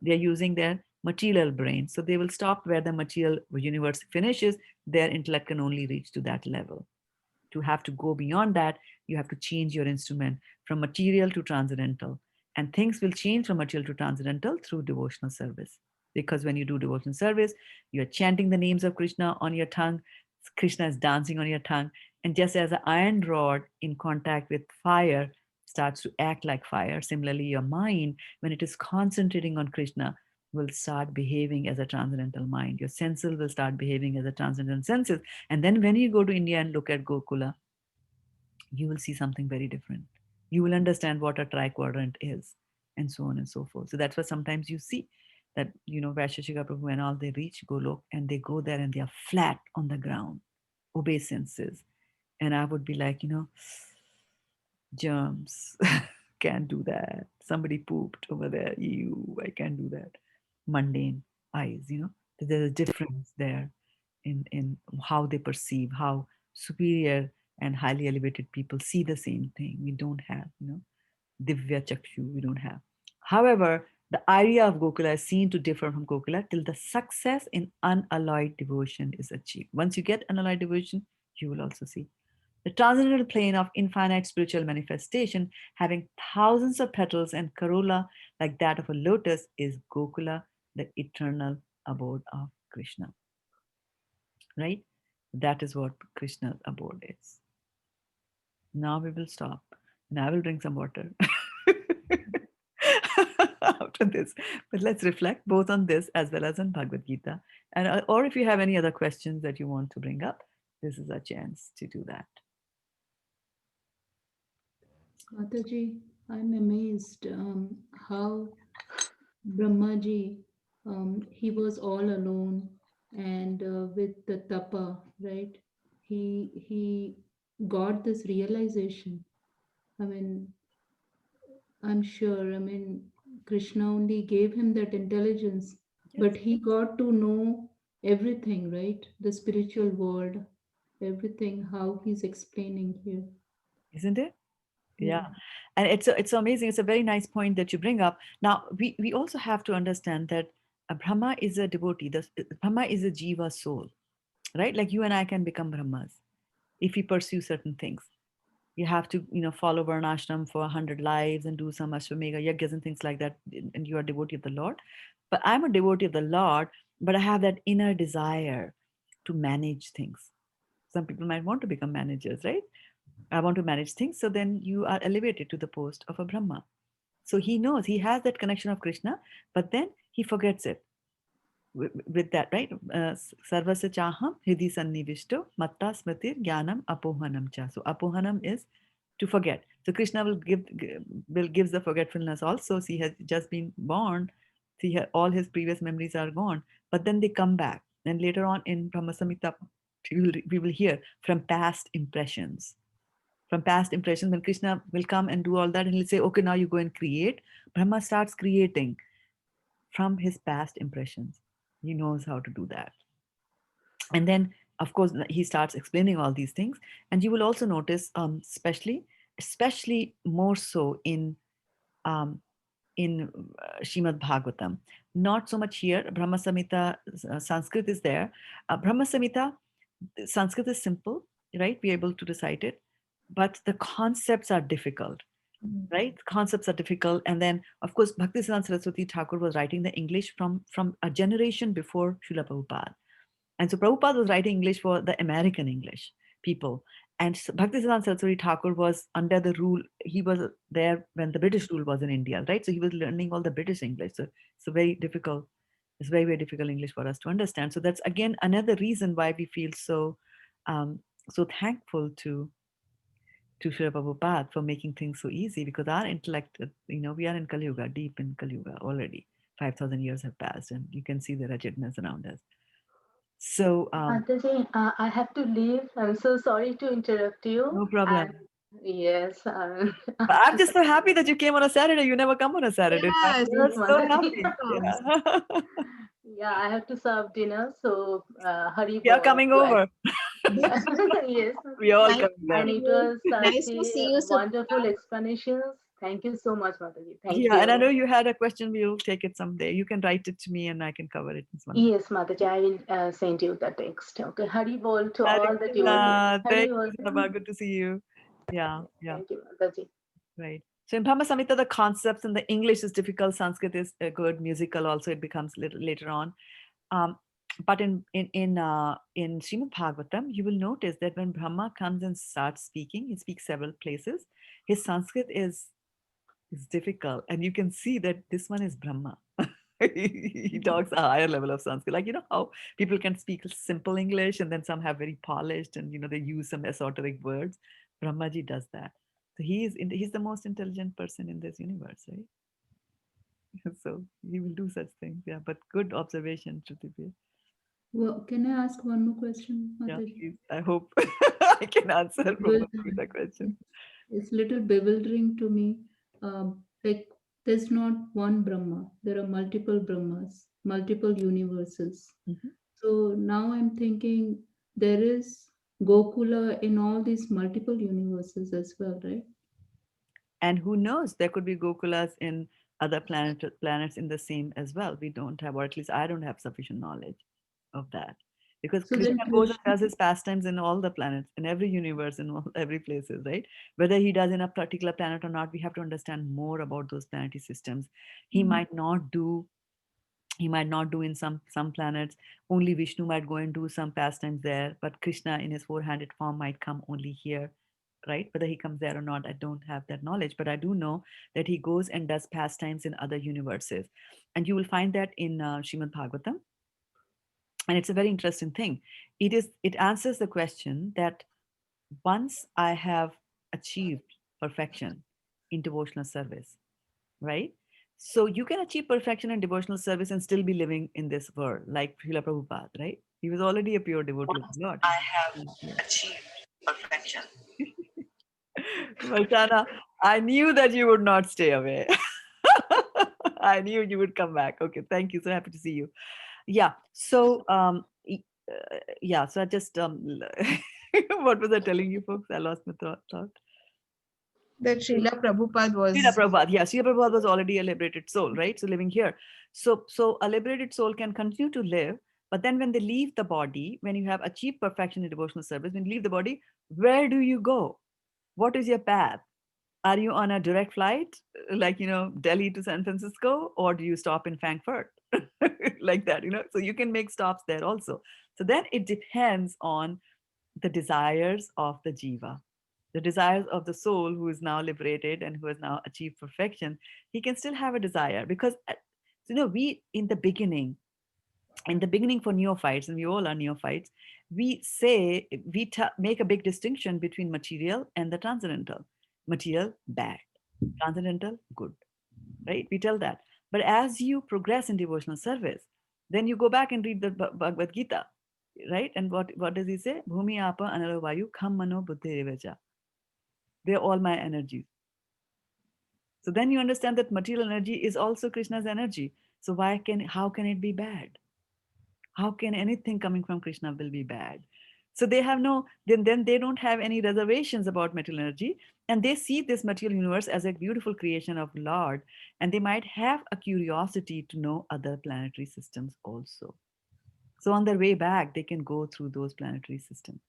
They're using their material brain. So they will stop where the material universe finishes. Their intellect can only reach to that level. To have to go beyond that, you have to change your instrument from material to transcendental. And things will change from material to transcendental through devotional service. Because when you do devotional service, you're chanting the names of Krishna on your tongue. Krishna is dancing on your tongue. And just as an iron rod in contact with fire starts to act like fire, similarly, your mind, when it is concentrating on Krishna, will start behaving as a transcendental mind. Your senses will start behaving as a transcendental senses. And then when you go to India and look at Gokula, you will see something very different. You will understand what a triquadrant is, and so on and so forth. So that's why sometimes you see that, Vaisheshika Prabhu and all, they reach Golok and they go there and they are flat on the ground, obeisances. And I would be like, germs, can't do that. Somebody pooped over there. Ew, I can't do that. Mundane eyes, there's a difference there in how they perceive, how superior and highly elevated people see the same thing. We don't have, Divya Chakshu, we don't have. However, the idea of Gokula is seen to differ from Gokula till the success in unalloyed devotion is achieved. Once you get unalloyed devotion, you will also see. The transcendental plane of infinite spiritual manifestation, having thousands of petals and corolla like that of a lotus, is Gokula, the eternal abode of Krishna. Right? That is what Krishna's abode is. Now we will stop. And I will drink some water after this. But let's reflect both on this as well as on Bhagavad Gita. And or if you have any other questions that you want to bring up, this is a chance to do that. Mataji, I'm amazed how Brahmaji, he was all alone and with the tapa, right? He got this realization. I mean, I'm sure. I mean, Krishna only gave him that intelligence, Yes. but he got to know everything, right? The spiritual world, everything, how he's explaining here. Isn't it? Yeah. Yeah. And it's amazing. It's a very nice point that you bring up. Now, we also have to understand that Brahma is a devotee. Brahma is a jiva soul, right? Like you and I can become Brahmas if we pursue certain things. You have to, follow Varnashram for 100 lives and do some Ashwamedha yajnas and things like that, and you are a devotee of the Lord. But I'm a devotee of the Lord, but I have that inner desire to manage things. Some people might want to become managers, right? I want to manage things. So then you are elevated to the post of a Brahma. So he knows he has that connection of Krishna, but then he forgets it with that, right? Sarvasya chaham hridhi sannivishto matta smritir jnanam apohanam cha. So apohanam is to forget. So Krishna will gives the forgetfulness also. So he has just been born. See, all his previous memories are gone, but then they come back. And later on in Brahma Samhita, we will hear from past impressions. From past impressions, when Krishna will come and do all that, and he'll say, "Okay, now you go and create." Brahma starts creating from his past impressions. He knows how to do that. And then, of course, he starts explaining all these things. And you will also notice, especially more so um, in Shrimad Bhagavatam. Not so much here. Brahma Samhita, Sanskrit is there. Brahma Samhita, Sanskrit is simple, right? We're able to recite it, but the concepts are difficult, right? Concepts are difficult. And then, of course, Bhaktisiddhanta Saraswati Thakur was writing the English from a generation before Srila Prabhupada. And so Prabhupada was writing English for the American English people. And Bhaktisiddhanta Saraswati Thakur was under the rule, he was there when the British rule was in India, right? So he was learning all the British English. So it's a very difficult, it's very, very difficult English for us to understand. So that's again another reason why we feel um, so thankful to Srila Prabhupada for making things so easy, because our intellect, we are in Kali Yuga, deep in Kali Yuga already. 5,000 years have passed and you can see the wretchedness around us. So, Mataji, I have to leave. I'm so sorry to interrupt you. no problem. And yes, I But have I'm to just so happy that you came on a Saturday. You never come on a Saturday. I'm Yes, yes, just so Mataji. happy. comes. Yeah. Yeah, I have to serve dinner. So, Hari We are Bol. coming So I, over. yes, We are all Nice coming and there. meeting it you. was such Nice to a see you, wonderful Samita. explanations. Thank you so much, Mataji. Thank Yeah, and I you. know you had a question. We'll take it someday. You can write it to me and I can cover it in one of the. Yes, Mataji, I will send you the text. Okay, Hari Bol to Hare all the devotees. Krishna. Hari Thank Bol. you, Sabha. Good to see you. Yeah, Yeah, yeah, thank you, Mataji. right. So in Brahma Samhita, the concepts and the English is difficult. Sanskrit is good. Musical also, it becomes little later on. Um, but in Srimad Bhagavatam, you will notice that when Brahma comes and starts speaking, he speaks several places. His Sanskrit is difficult, and you can see that this one is Brahma. He talks a higher level of Sanskrit. Like, how people can speak simple English and then some have very polished and, they use some esoteric words. Brahmaji does that. So he's the most intelligent person in this universe, right? So he will do such things. Yeah, but good observation, Shruti. Well, can I ask one more question, Yeah, Mataji? please. I hope I can answer Well, probably the question. it's little bewildering to me. Like there's not one Brahma. There are multiple Brahmas, multiple universes. Mhm. So now I'm thinking there is Gokula in all these multiple universes as well, right? And who knows, there could be Gokulas in other planets in the same as well. We don't have, or at least I don't have sufficient knowledge of that. Because So then Krishna goes and Krishna, does his pastimes in all the planets, in every universe, in all, every places, right? Whether he does in a particular planet or not, we have to understand more about those planetary systems. He Mhm. might not do he might not do in some planets. Only Vishnu might go and do some pastimes there, but Krishna in his four-handed form might come only here, right? Whether he comes there or not, I don't have that knowledge, but I do know that he goes and does pastimes in other universes. And you will find that in Srimad Bhagavatam. And it's a very interesting thing. It answers the question that once I have achieved perfection in devotional service, right? So you can achieve perfection in devotional service and still be living in this world, like Srila Prabhupada, right? He was already a pure devotee of the Lord. I have Yeah. achieved perfection. Valchana, I knew that you would not stay away. I knew you would come back. Okay, thank you. So happy to see you. Yeah. So, yeah. So I just what was I telling you, folks? I lost my thought. That Srila Prabhupada Srila was Prabhupada, yeah, Srila Prabhupada was already a liberated soul, right? So living here. So a liberated soul can continue to live, but then when they leave the body, when you have achieved perfection in devotional service, when you leave the body, where do you go? What is your path? Are you on a direct flight, like, Delhi to San Francisco, or do you stop in Frankfurt? Like that, So you can make stops there also. So then it depends on the desires of the jiva, the desires of the soul who is now liberated and who has now achieved perfection. He can still have a desire because, we in the beginning for neophytes, and we all are neophytes, we say, make a big distinction between material and the transcendental. Material, bad. Transcendental, good, right? We tell that. But as you progress in devotional service, then you go back and read the Bhagavad Gita, right? And what does he say? Bhumi apa analo vayu kham mano buddhi revacha. They're all my energies. So then you understand that material energy is also Krishna's energy. So how can it be bad? How can anything coming from Krishna will be bad? So they have then they don't have any reservations about material energy, and they see this material universe as a beautiful creation of Lord, and they might have a curiosity to know other planetary systems also. So on their way back, they can go through those planetary systems,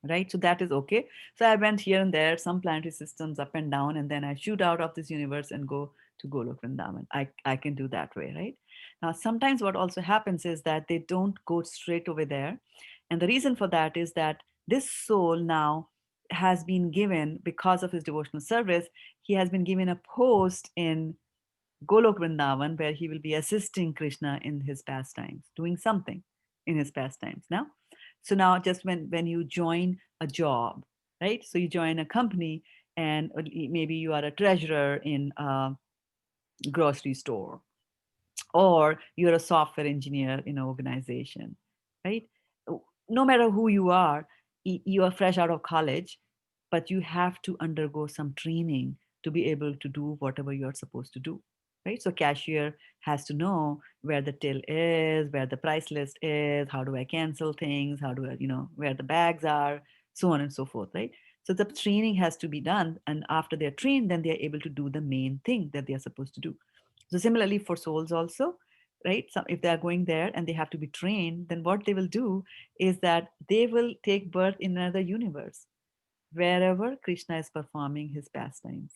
right? So that is okay. So I went here and there, some planetary systems up and down, and then I shoot out of this universe and go to Golok Vrindavan. I can do that way, right? Now, sometimes what also happens is that they don't go straight over there. And the reason for that is that this soul now has been given, because of his devotional service, he has been given a post in Golok Vrindavan where he will be assisting Krishna in his pastimes, doing something in his pastimes. So now just when you join a job, right? So you join a company and maybe you are a treasurer in a grocery store, or you're a software engineer in an organization, right? No matter who you are, you are fresh out of college, but you have to undergo some training to be able to do whatever you are supposed to do, right? So cashier has to know where the till is, where the price list is, how do I cancel things, how do I, where the bags are, so on and so forth, right? So the training has to be done, and after they're trained, then they're able to do the main thing that they are supposed to do. So similarly for souls also, right? So if they are going there and they have to be trained, then what they will do is that they will take birth in another universe wherever Krishna is performing his pastimes.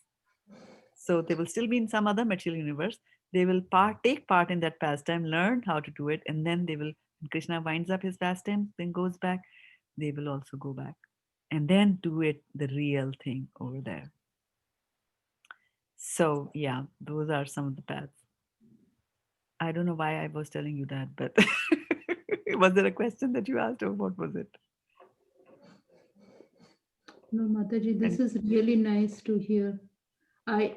So they will still be in some other material universe. They will take part in that pastime, learn how to do it, and then they will, when Krishna winds up his pastime, then goes back, they will also go back and then do it the real thing over there. So yeah, those are some of the paths. I don't know why I was telling you that, but was there a question that you asked, or what was it? No, Mataji, this And is really nice to hear. I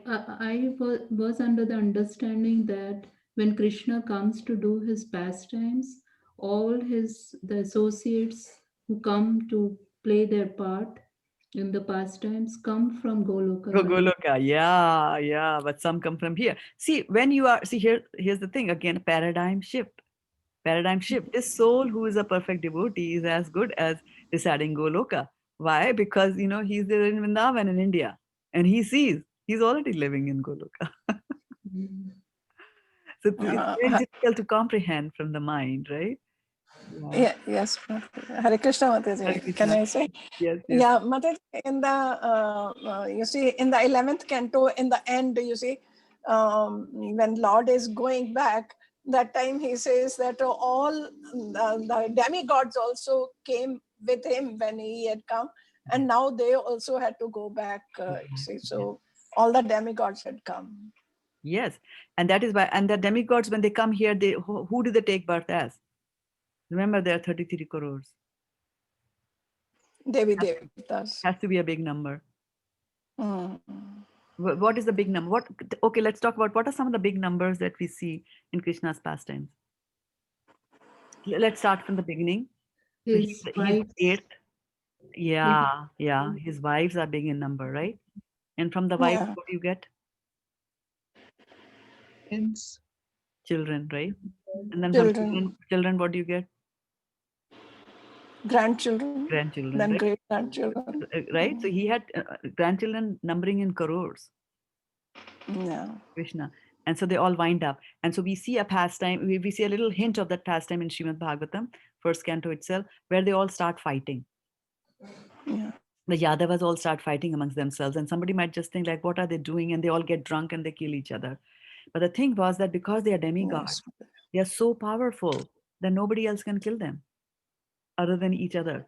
was under the understanding that when Krishna comes to do his pastimes, all the associates who come to play their part in the pastimes come from Goloka, right? Goloka, yeah, yeah, but some come from here. See, when you are, see, here's the thing again, paradigm shift. paradigm shift. This soul who is a perfect devotee is as good as residing Goloka. Why? Because he's there in Vrindavan in India, and he sees he's already living in Goloka. So it's very Uh, difficult to comprehend from the mind, right? Yeah. yes, Hare Krishna, Hare Mataji. Can Krishna. I say? Yes, yes. Yeah, Mataji, in the, you see, in the 11th canto, in the end, you see, when Lord is going back, that time he says that all the demigods also came with him when he had come, Yes. and now they also had to go back, you see, Yes. so all the demigods had come. Yes. And that is why, and the demigods, when they come here, who do they take birth as? Remember, there are 33 crores. Devi Has, Devtas. has to be a big number. Mm. What is the big number? Okay, let's talk about what are some of the big numbers that we see in Krishna's pastimes. Let's start from the beginning. So His he's wives, eighth. Yeah, yeah. His wives are big in number, right? And from the wives, Yeah, what do you get? kids, Children, right? And then from children, children, what do you get? grandchildren, Grandchildren, then right? great grandchildren. Right? So he had grandchildren numbering in crores, Yeah. Krishna. And so they all wind up. And so we see a pastime, we see a little hint of that pastime in Srimad Bhagavatam, first canto itself, where they all start fighting. Yeah. The Yadavas all start fighting amongst themselves. And somebody might just think, like, what are they doing? And they all get drunk and they kill each other. But the thing was that because they are demigods, Yes. they are so powerful that nobody else can kill them other than each other.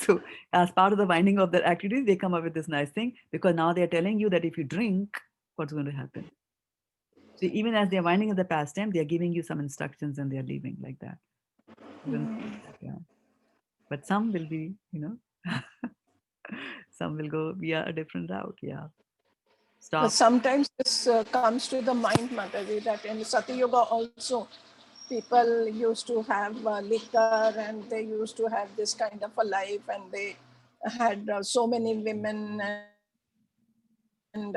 So, as part of the winding of their activities, they come up with this nice thing because now they are telling you that if you drink, what's going to happen? So, even as they're winding up the pastime, they are giving you some instructions and they are leaving like that. Even like that, yeah. But some will be, some will go via a different route. Yeah. But Stop. sometimes this comes to the mind, Mataji, that in Sati Yoga also people used to have liquor and they used to have this kind of a life and they had so many women and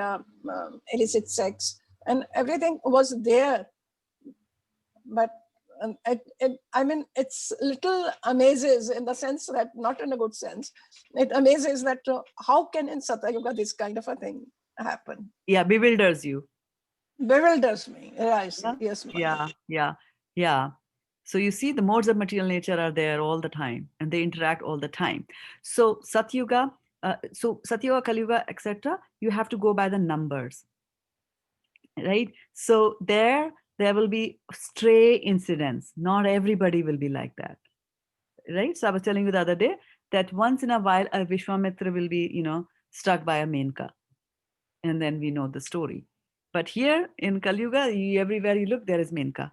illicit sex and everything was there. But I mean, it's little amazes in the sense that, not in a good sense, it amazes that how can in Satya Yoga this kind of a thing happen? Yeah. Bewilders you. Bewilders me. Yes, Yeah. yes, Yeah. Mataji. Yeah. Yeah. So you see, the modes of material nature are there all the time, and they interact all the time. So Satyuga, Satyuga, Kali Yuga, etc. You have to go by the numbers, right? So there will be stray incidents. Not everybody will be like that, right? So I was telling you the other day that once in a while a Vishwamitra will be, struck by a Menka, and then we know the story. But here in Kali Yuga, everywhere you look, there is Menka.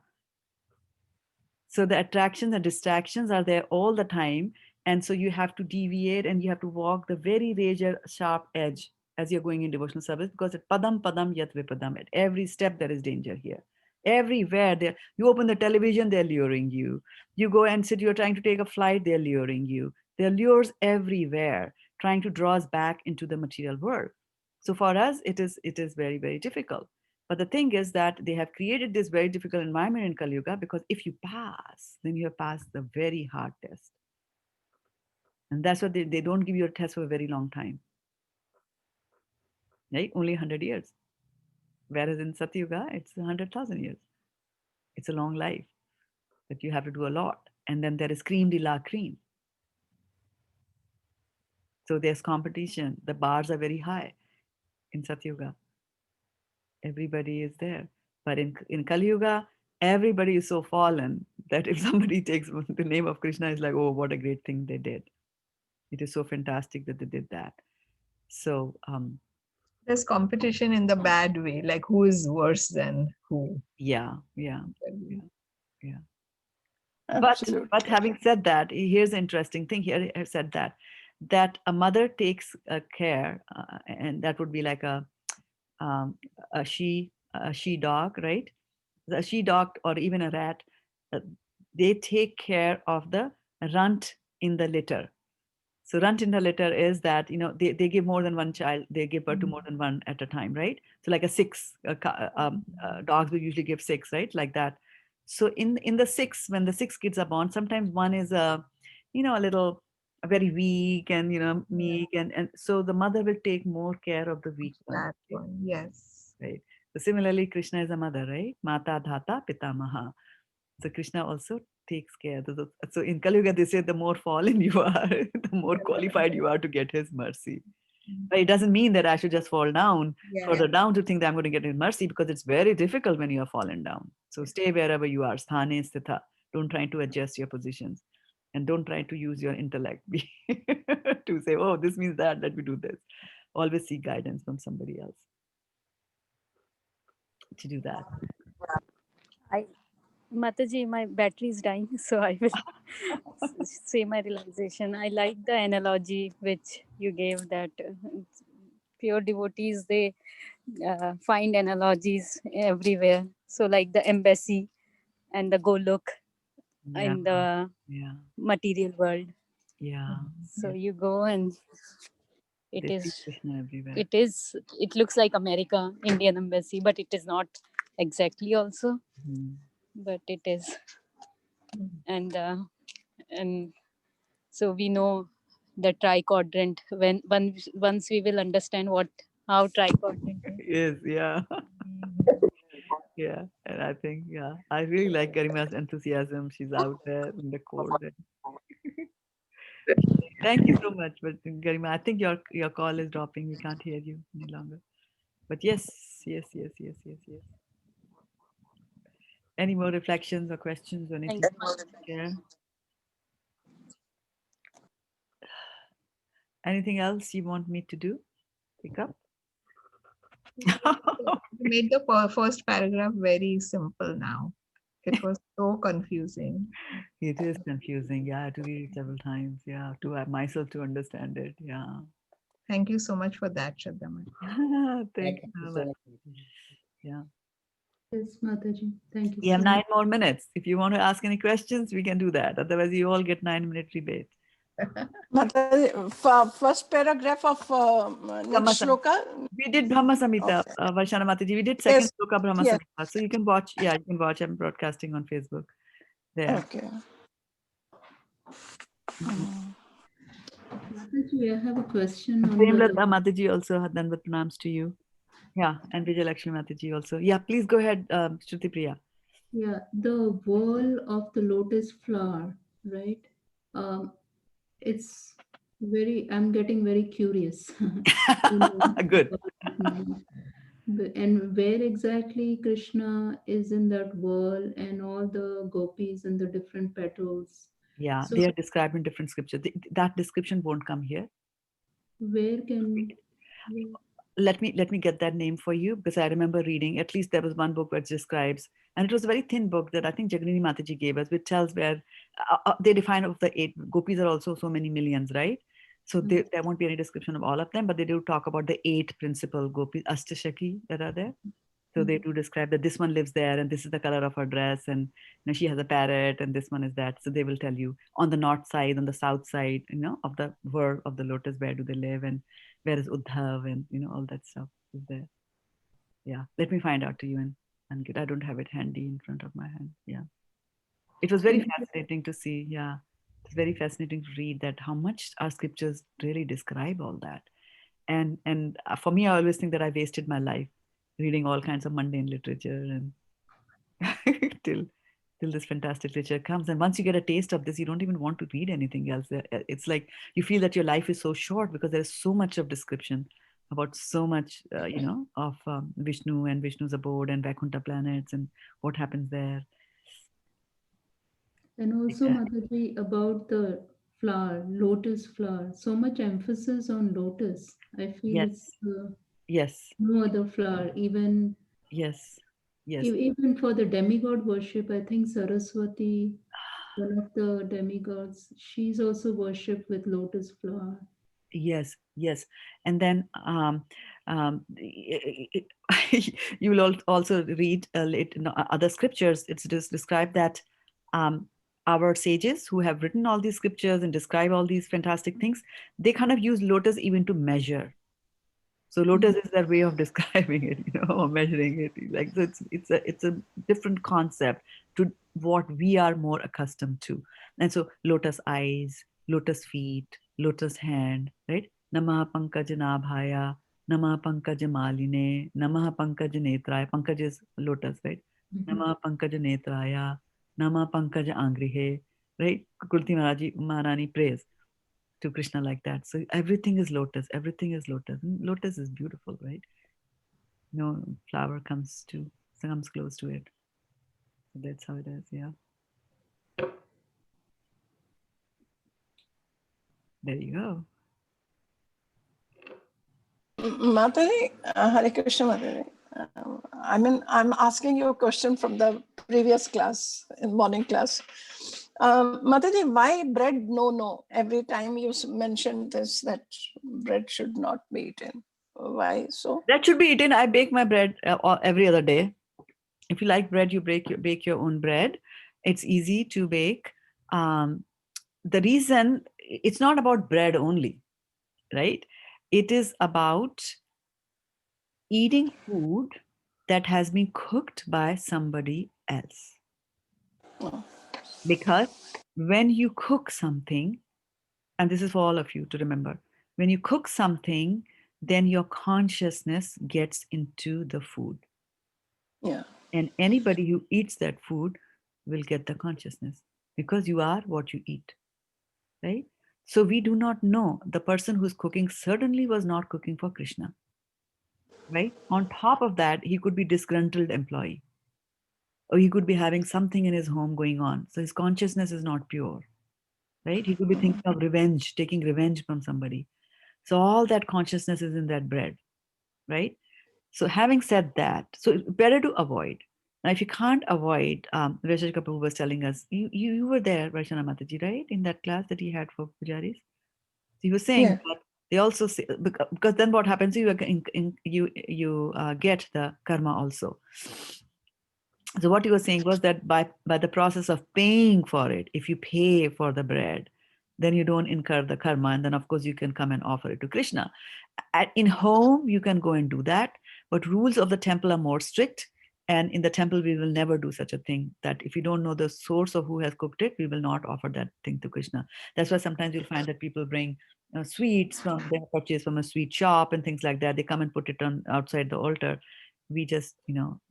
So the attractions and distractions are there all the time. And so you have to deviate and you have to walk the very razor sharp edge as you're going in devotional service, because at padam padam yat vipadam, at every step there is danger here. Everywhere there, you open the television, they're luring you. You go and sit, you're trying to take a flight, they're luring you. There are lures everywhere, trying to draw us back into the material world. So for us, it is very, very difficult. But the thing is that they have created this very difficult environment in Kali Yuga, because if you pass, then you have passed the very hard test. And that's why they don't give you a test for a very long time, right? Only 100 years. Whereas in Satya Yuga, it's 100,000 years. It's a long life that you have to do a lot. And then there is cream de la cream. So there's competition. The bars are very high in Satya Yuga. Everybody is there. But in Kali Yuga, everybody is so fallen that if somebody takes the name of Krishna, it's like, oh, what a great thing they did. It is so fantastic that they did that. So, There's competition in the bad way, like who is worse than who. yeah, yeah, yeah, yeah. But Absolutely. having said that, here's an interesting thing. Here I said that a mother takes care, and that would be like um, a she dog, right? A she dog or even a rat. uh, they take care of the runt in the litter. So runt in the litter is that they give more than one child. They give birth to more than one at a time, right? So like a six dogs will usually give six, right? Like that. So in the six, when the six kids are born, sometimes one is a little very weak and meek, and so the mother will take more care of the weak one. That one, yes. Right. So similarly, Krishna is a mother, right? Mata Dhata Pitamaha. So Krishna also takes care. So in Kali Yuga, they say the more fallen you are, the more qualified you are to get his mercy. But it doesn't mean that I should just fall down Yeah. further down to think that I'm going to get his mercy, because it's very difficult when you are fallen down. So stay wherever you are. Sthane sthita. Don't try to adjust your positions. And don't try to use your intellect to say, oh, this means that, let me do this. Always seek guidance from somebody else to do that. I Mataji, my battery is dying, so I will say my realization. I like the analogy which you gave, that pure devotees, they find analogies everywhere. So like the embassy and the Golok Yeah, in the yeah, material world. yeah. So Yeah. you go and it They see is Krishna everywhere. it looks like America, Indian embassy, but it is not exactly also, Mhm. but it is. And so we know the triquadrant, when once we will understand what how triquadrant is. Yes, yeah. Yeah, and I think, yeah, I really like Garima's enthusiasm. She's out there in the cold. Thank you so much, but Garima, I think your call is dropping. We can't hear you any longer. But yes, yes, yes, yes, yes, yes. Any more reflections or questions or Thank anything you. to share? Anything else you want me to do? Pick up? You made the first paragraph very simple now. It was so confusing. It is confusing. Yeah, I had to read it several times. Yeah, to have myself to understand it. Yeah. Thank you so much for that, Shraddha. Thank you so much. Yeah. Yes, Mataji. Thank you We have so much. 9 more minutes. If you want to ask any questions, we can do that. Otherwise, you all get 9 minute rebate. First paragraph of Brahma next Sam- shloka. We did Brahma Samhita, Okay. Varshana Mataji. We did second Yes. sloka Brahma Yes. Samhita. So you can watch. Yeah, you can watch. I'm broadcasting on Facebook there. Okay. Mhm. Mataji, I have a question on Premlata the. Mataji also had done with pranams to you. Yeah, and Vijay Lakshmi Mataji also. Yeah, please go ahead, Shruti Priya. Yeah, the wall of the lotus flower, right? Um, it's I'm getting very curious. Good. And where exactly Krishna is in that wall, and all the gopis and the different petals. Yeah, So they are described in different scriptures. That description won't come here. where can, Let me get that name for you, because I remember reading, at least there was one book which describes, and it was a very thin book that I think Jaganini Mataji gave us, which tells where they define of the 8 gopis are also so many millions, right? So there won't be any description of all of them, but they do talk about the 8 principal gopis, Ashtashaki, that are there. So they do describe that this one lives there and this is the color of her dress, and she has a parrot, and this one is that. So they will tell you on the north side, on the south side, of the world of the lotus, where do they live, and where is Uddhav, and all that stuff is there. Yeah, let me find out to you and get. I don't have it handy in front of my hand. Yeah, it was very can fascinating to see. Yeah, it's very fascinating to read that how much our scriptures really describe all that. And for me, I always think that I wasted my life reading all kinds of mundane literature and till this fantastic literature comes. And once you get a taste of this, you don't even want to read anything else. It's like you feel that your life is so short because there's so much of description about so much, of Vishnu and Vishnu's abode and Vaikuntha planets and what happens there. and also Yeah. Mataji, about the flower, lotus flower, so much emphasis on lotus. I feel it's Yes, yes, no other flower, even yes, yes. even for the demigod worship. I think Saraswati, one of the demigods, she's also worshipped with lotus flower. Yes, yes. And then you will also read other scriptures. It's just described that um, our sages who have written all these scriptures and describe all these fantastic things, they kind of use lotus even to measure. So lotus is their way of describing it, or measuring it. Like so, it's a different concept to what we are more accustomed to. And so lotus eyes, lotus feet, lotus hand, right? Namaha Pankaj Nabhaya, Namaha Pankaj Maline, Namaha Pankaj Netraya. Pankaj is lotus, right? Namaha Pankaj Netraya, Namaha Pankaj Angrihe, right? Kulti Maharani prays to Krishna like that. So everything is lotus. Everything is lotus. Lotus is beautiful, right? No flower comes close to it. So that's how it is. Yeah. There you go. Mataji, Hare Krishna Mataji. I'm asking you a question from the previous class, in morning class. Mataji, why bread no? Every time you mentioned this, that bread should not be eaten. Why so? Bread should be eaten. I bake my bread every other day. If you like bread, you bake your own bread. It's easy to bake. The reason it's not about bread only, right? It is about eating food that has been cooked by somebody else. Because when you cook something, and this is for all of you to remember, when you cook something, then your consciousness gets into the food. Yeah. And anybody who eats that food will get the consciousness because you are what you eat, right? So we do not know. The person who's cooking certainly was not cooking for Krishna, right? On top of that, he could be disgruntled employee, or he could be having something in his home going on. So his consciousness is not pure, right? He could be thinking of revenge, taking revenge from somebody. So all that consciousness is in that bread, right? So having said that, so it's better to avoid. Now, if you can't avoid, Rajat Kapoor was telling us, you were there, Vaishana Mataji, right? In that class that he had for pujaris. He was saying Yeah. that they also say, because then what happens, you get the karma also. So what he was saying was that by the process of paying for it, if you pay for the bread, then you don't incur the karma, and then of course you can come and offer it to Krishna. In home you can go and do that, but rules of the temple are more strict, and in the temple we will never do such a thing, that if you don't know the source of who has cooked it, we will not offer that thing to Krishna. That's why sometimes you'll find that people bring sweets from they purchase from a sweet shop and things like that. They come and put it on outside the altar. We just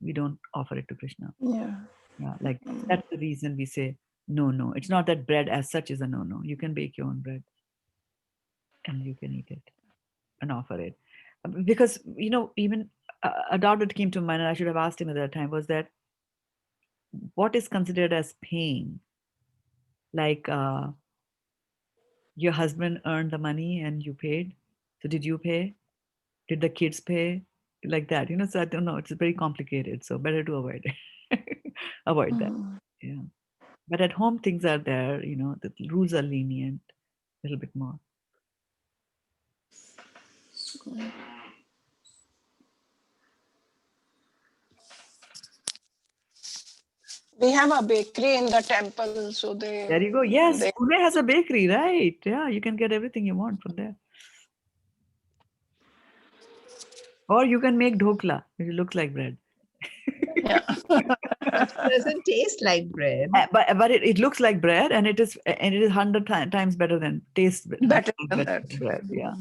we don't offer it to Krishna. Yeah. Yeah, like that's the reason we say no. It's not that bread as such is a no. You can bake your own bread and you can eat it and offer it. Because even a doubt that came to mind, and I should have asked him at that time, was that what is considered as paying? Like your husband earned the money and you paid. So did you pay? Did the kids pay? Like that, so I don't know. It's very complicated. So better to avoid it. Avoid that. Yeah. But at home things are there, the rules are lenient a little bit more. We have a bakery in the temple, so There you go. Yes, Pune has a bakery, right? Yeah, you can get everything you want from there. Or you can make dhokla, which looks like bread. Yeah. But it doesn't taste like bread. But it looks like bread, and it is 100 times better than Better than that. bread. Yeah,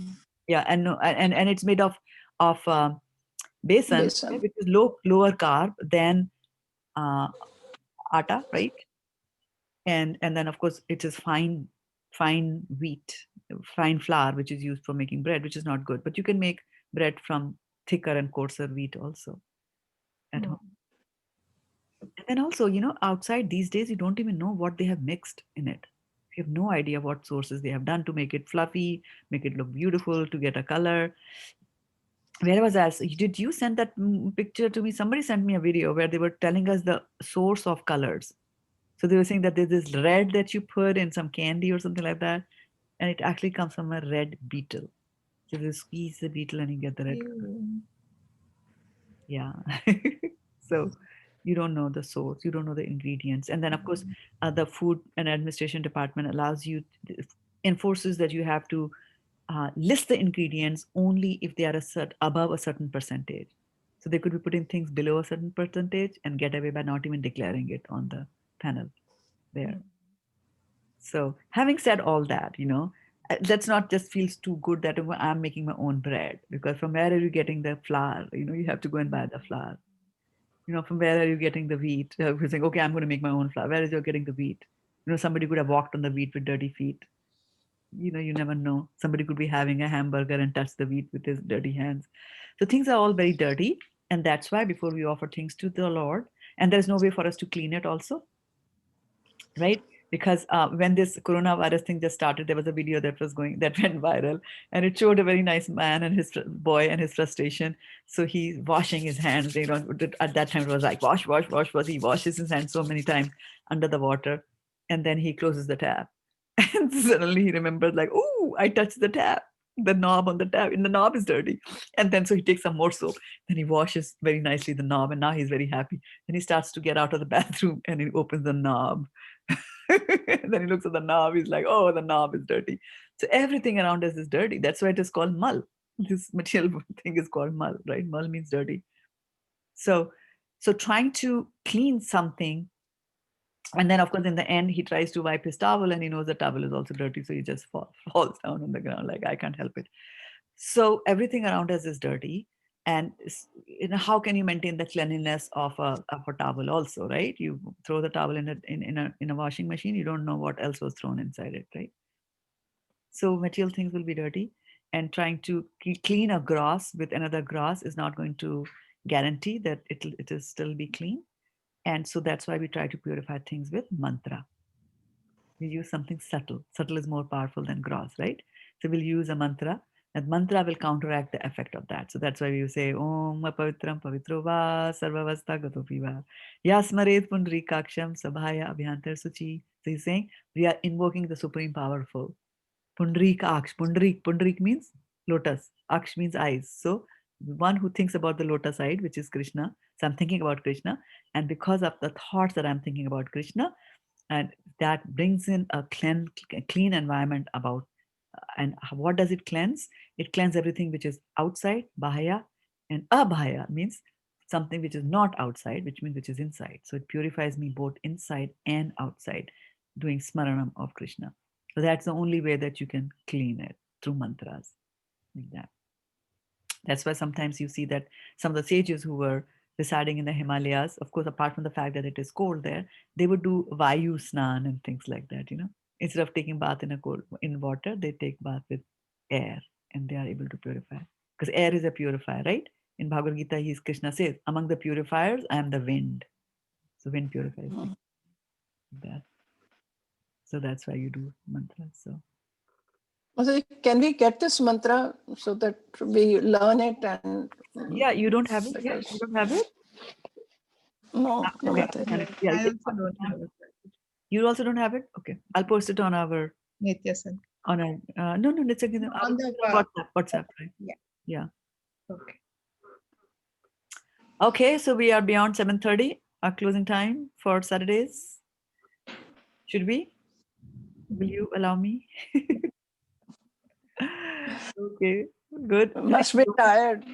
yeah, and no, and it's made of besan, Besan. which is lower carb than atta, right? And then of course it is fine wheat, fine flour, which is used for making bread, which is not good. But you can make bread from thicker and coarser wheat also at home. And then also, outside these days, you don't even know what they have mixed in it. You have no idea what sources they have done to make it fluffy, make it look beautiful, to get a color. Where was I? Did you send that picture to me? Somebody sent me a video where they were telling us the source of colors. So they were saying that there's this red that you put in some candy or something like that, and it actually comes from a red beetle. So you squeeze the beetle and you get the red color. Yeah. So you don't know the source, you don't know the ingredients. And then of course the food and administration department enforces that you have to list the ingredients only if they are above a certain percentage. So they could be putting things below a certain percentage and get away by not even declaring it on the panel there. So having said all that, let's not just feels too good that I'm making my own bread, because from where are you getting the flour? You have to go and buy the flour. From where are you getting the wheat? You're saying, okay, I'm going to make my own flour. Where is you getting the wheat? Somebody could have walked on the wheat with dirty feet. You never know. Somebody could be having a hamburger and touch the wheat with his dirty hands. So things are all very dirty. And that's why before we offer things to the Lord, and there's no way for us to clean it also, right? Because when this coronavirus thing just started, there was a video that went viral, and it showed a very nice man and his boy and his frustration. So he's washing his hands. At that time it was like wash, wash, wash, wash. He washes his hands so many times under the water, and then he closes the tap, and suddenly he remembers, like, oh, I touched the tap. The knob on the tap, and the knob is dirty. And then so he takes some more soap. Then he washes very nicely the knob, and now he's very happy. Then he starts to get out of the bathroom, and he opens the knob. Then he looks at the knob. He's like, oh, the knob is dirty. So everything around us is dirty. That's why it is called mal. This material thing is called mal, right? Mal means dirty. So trying to clean something, and then of course in the end he tries to wipe his towel, and he knows the towel is also dirty, so he just falls down on the ground like, I can't help it. So everything around us is dirty. And how can you maintain the cleanliness of a towel also, right? You throw the towel in a washing machine, you don't know what else was thrown inside it, right? So material things will be dirty, and trying to clean a grass with another grass is not going to guarantee that it will still be clean. And so that's why we try to purify things with mantra. We use something subtle. Subtle is more powerful than gross, right? So we'll use a mantra, and mantra will counteract the effect of that. So that's why we say Om Apavitram Pavitro Va Sarvavasta Gatopi Va Yasmaret Pundrikaksham Sabhaya Abhyantar Suchi. So he's saying we are invoking the Supreme Powerful. Pundrik Aksh. Pundrik means lotus. Aksh means eyes. So one who thinks about the lotus eye, which is Krishna. So I'm thinking about Krishna. And because of the thoughts that I'm thinking about Krishna, and that brings in a clean environment about, and what does it cleanse? It cleanses everything which is outside, bahaya, and abhaya means something which is not outside, which means which is inside. So it purifies me both inside and outside, doing smaranam of Krishna. So that's the only way that you can clean it, through mantras, like that. That's why sometimes you see that some of the sages who were residing in the Himalayas, of course, apart from the fact that it is cold there, they would do Vayu Snan and things like that, Instead of taking bath in water, they take bath with air, and they are able to purify. Because air is a purifier, right? In Bhagavad Gita, Krishna says, among the purifiers, I am the wind. So wind purifies things. That. So that's why you do mantras. So Can we get this mantra so that we learn it? And yeah, you don't have it. Yeah, you don't have it. No, Okay. Yeah, I also don't have it. you also don't have it. Okay, I'll post it on our Yes, sir. on our no, it's again On the WhatsApp, right? Yeah. Yeah. Okay. Okay, so we are beyond 7:30. Our closing time for Saturdays. Should we? Will you allow me? Okay, good. You must be tired.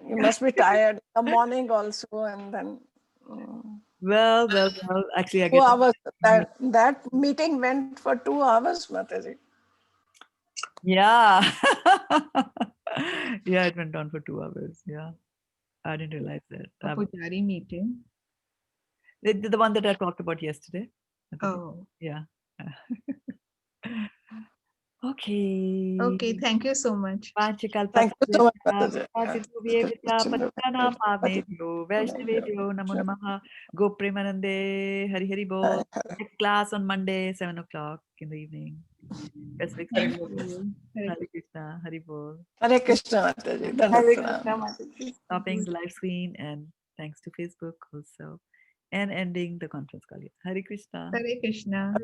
You must be tired in the morning also, and then. Well. Actually, I 2 get. hours. That meeting went for 2 hours, Mataji. Yeah. Yeah, it went on for 2 hours. Yeah, I didn't realize that. A Pujari meeting. The one that I talked about yesterday. Oh. Yeah. Okay. Okay, thank you so much. Thank you so much, Mataji. Vaishnavedyo Namo Namaha Gopremanande Hari Hari Bol. Next class on Monday, 7 o'clock in the evening. Best wishes to you. Hare Krishna, Hari Bol. Hare Krishna, Mataji. Hare Krishna, Mataji. Stopping the live screen, and thanks to Facebook also. And ending the conference call. Hare Krishna. Hare Krishna.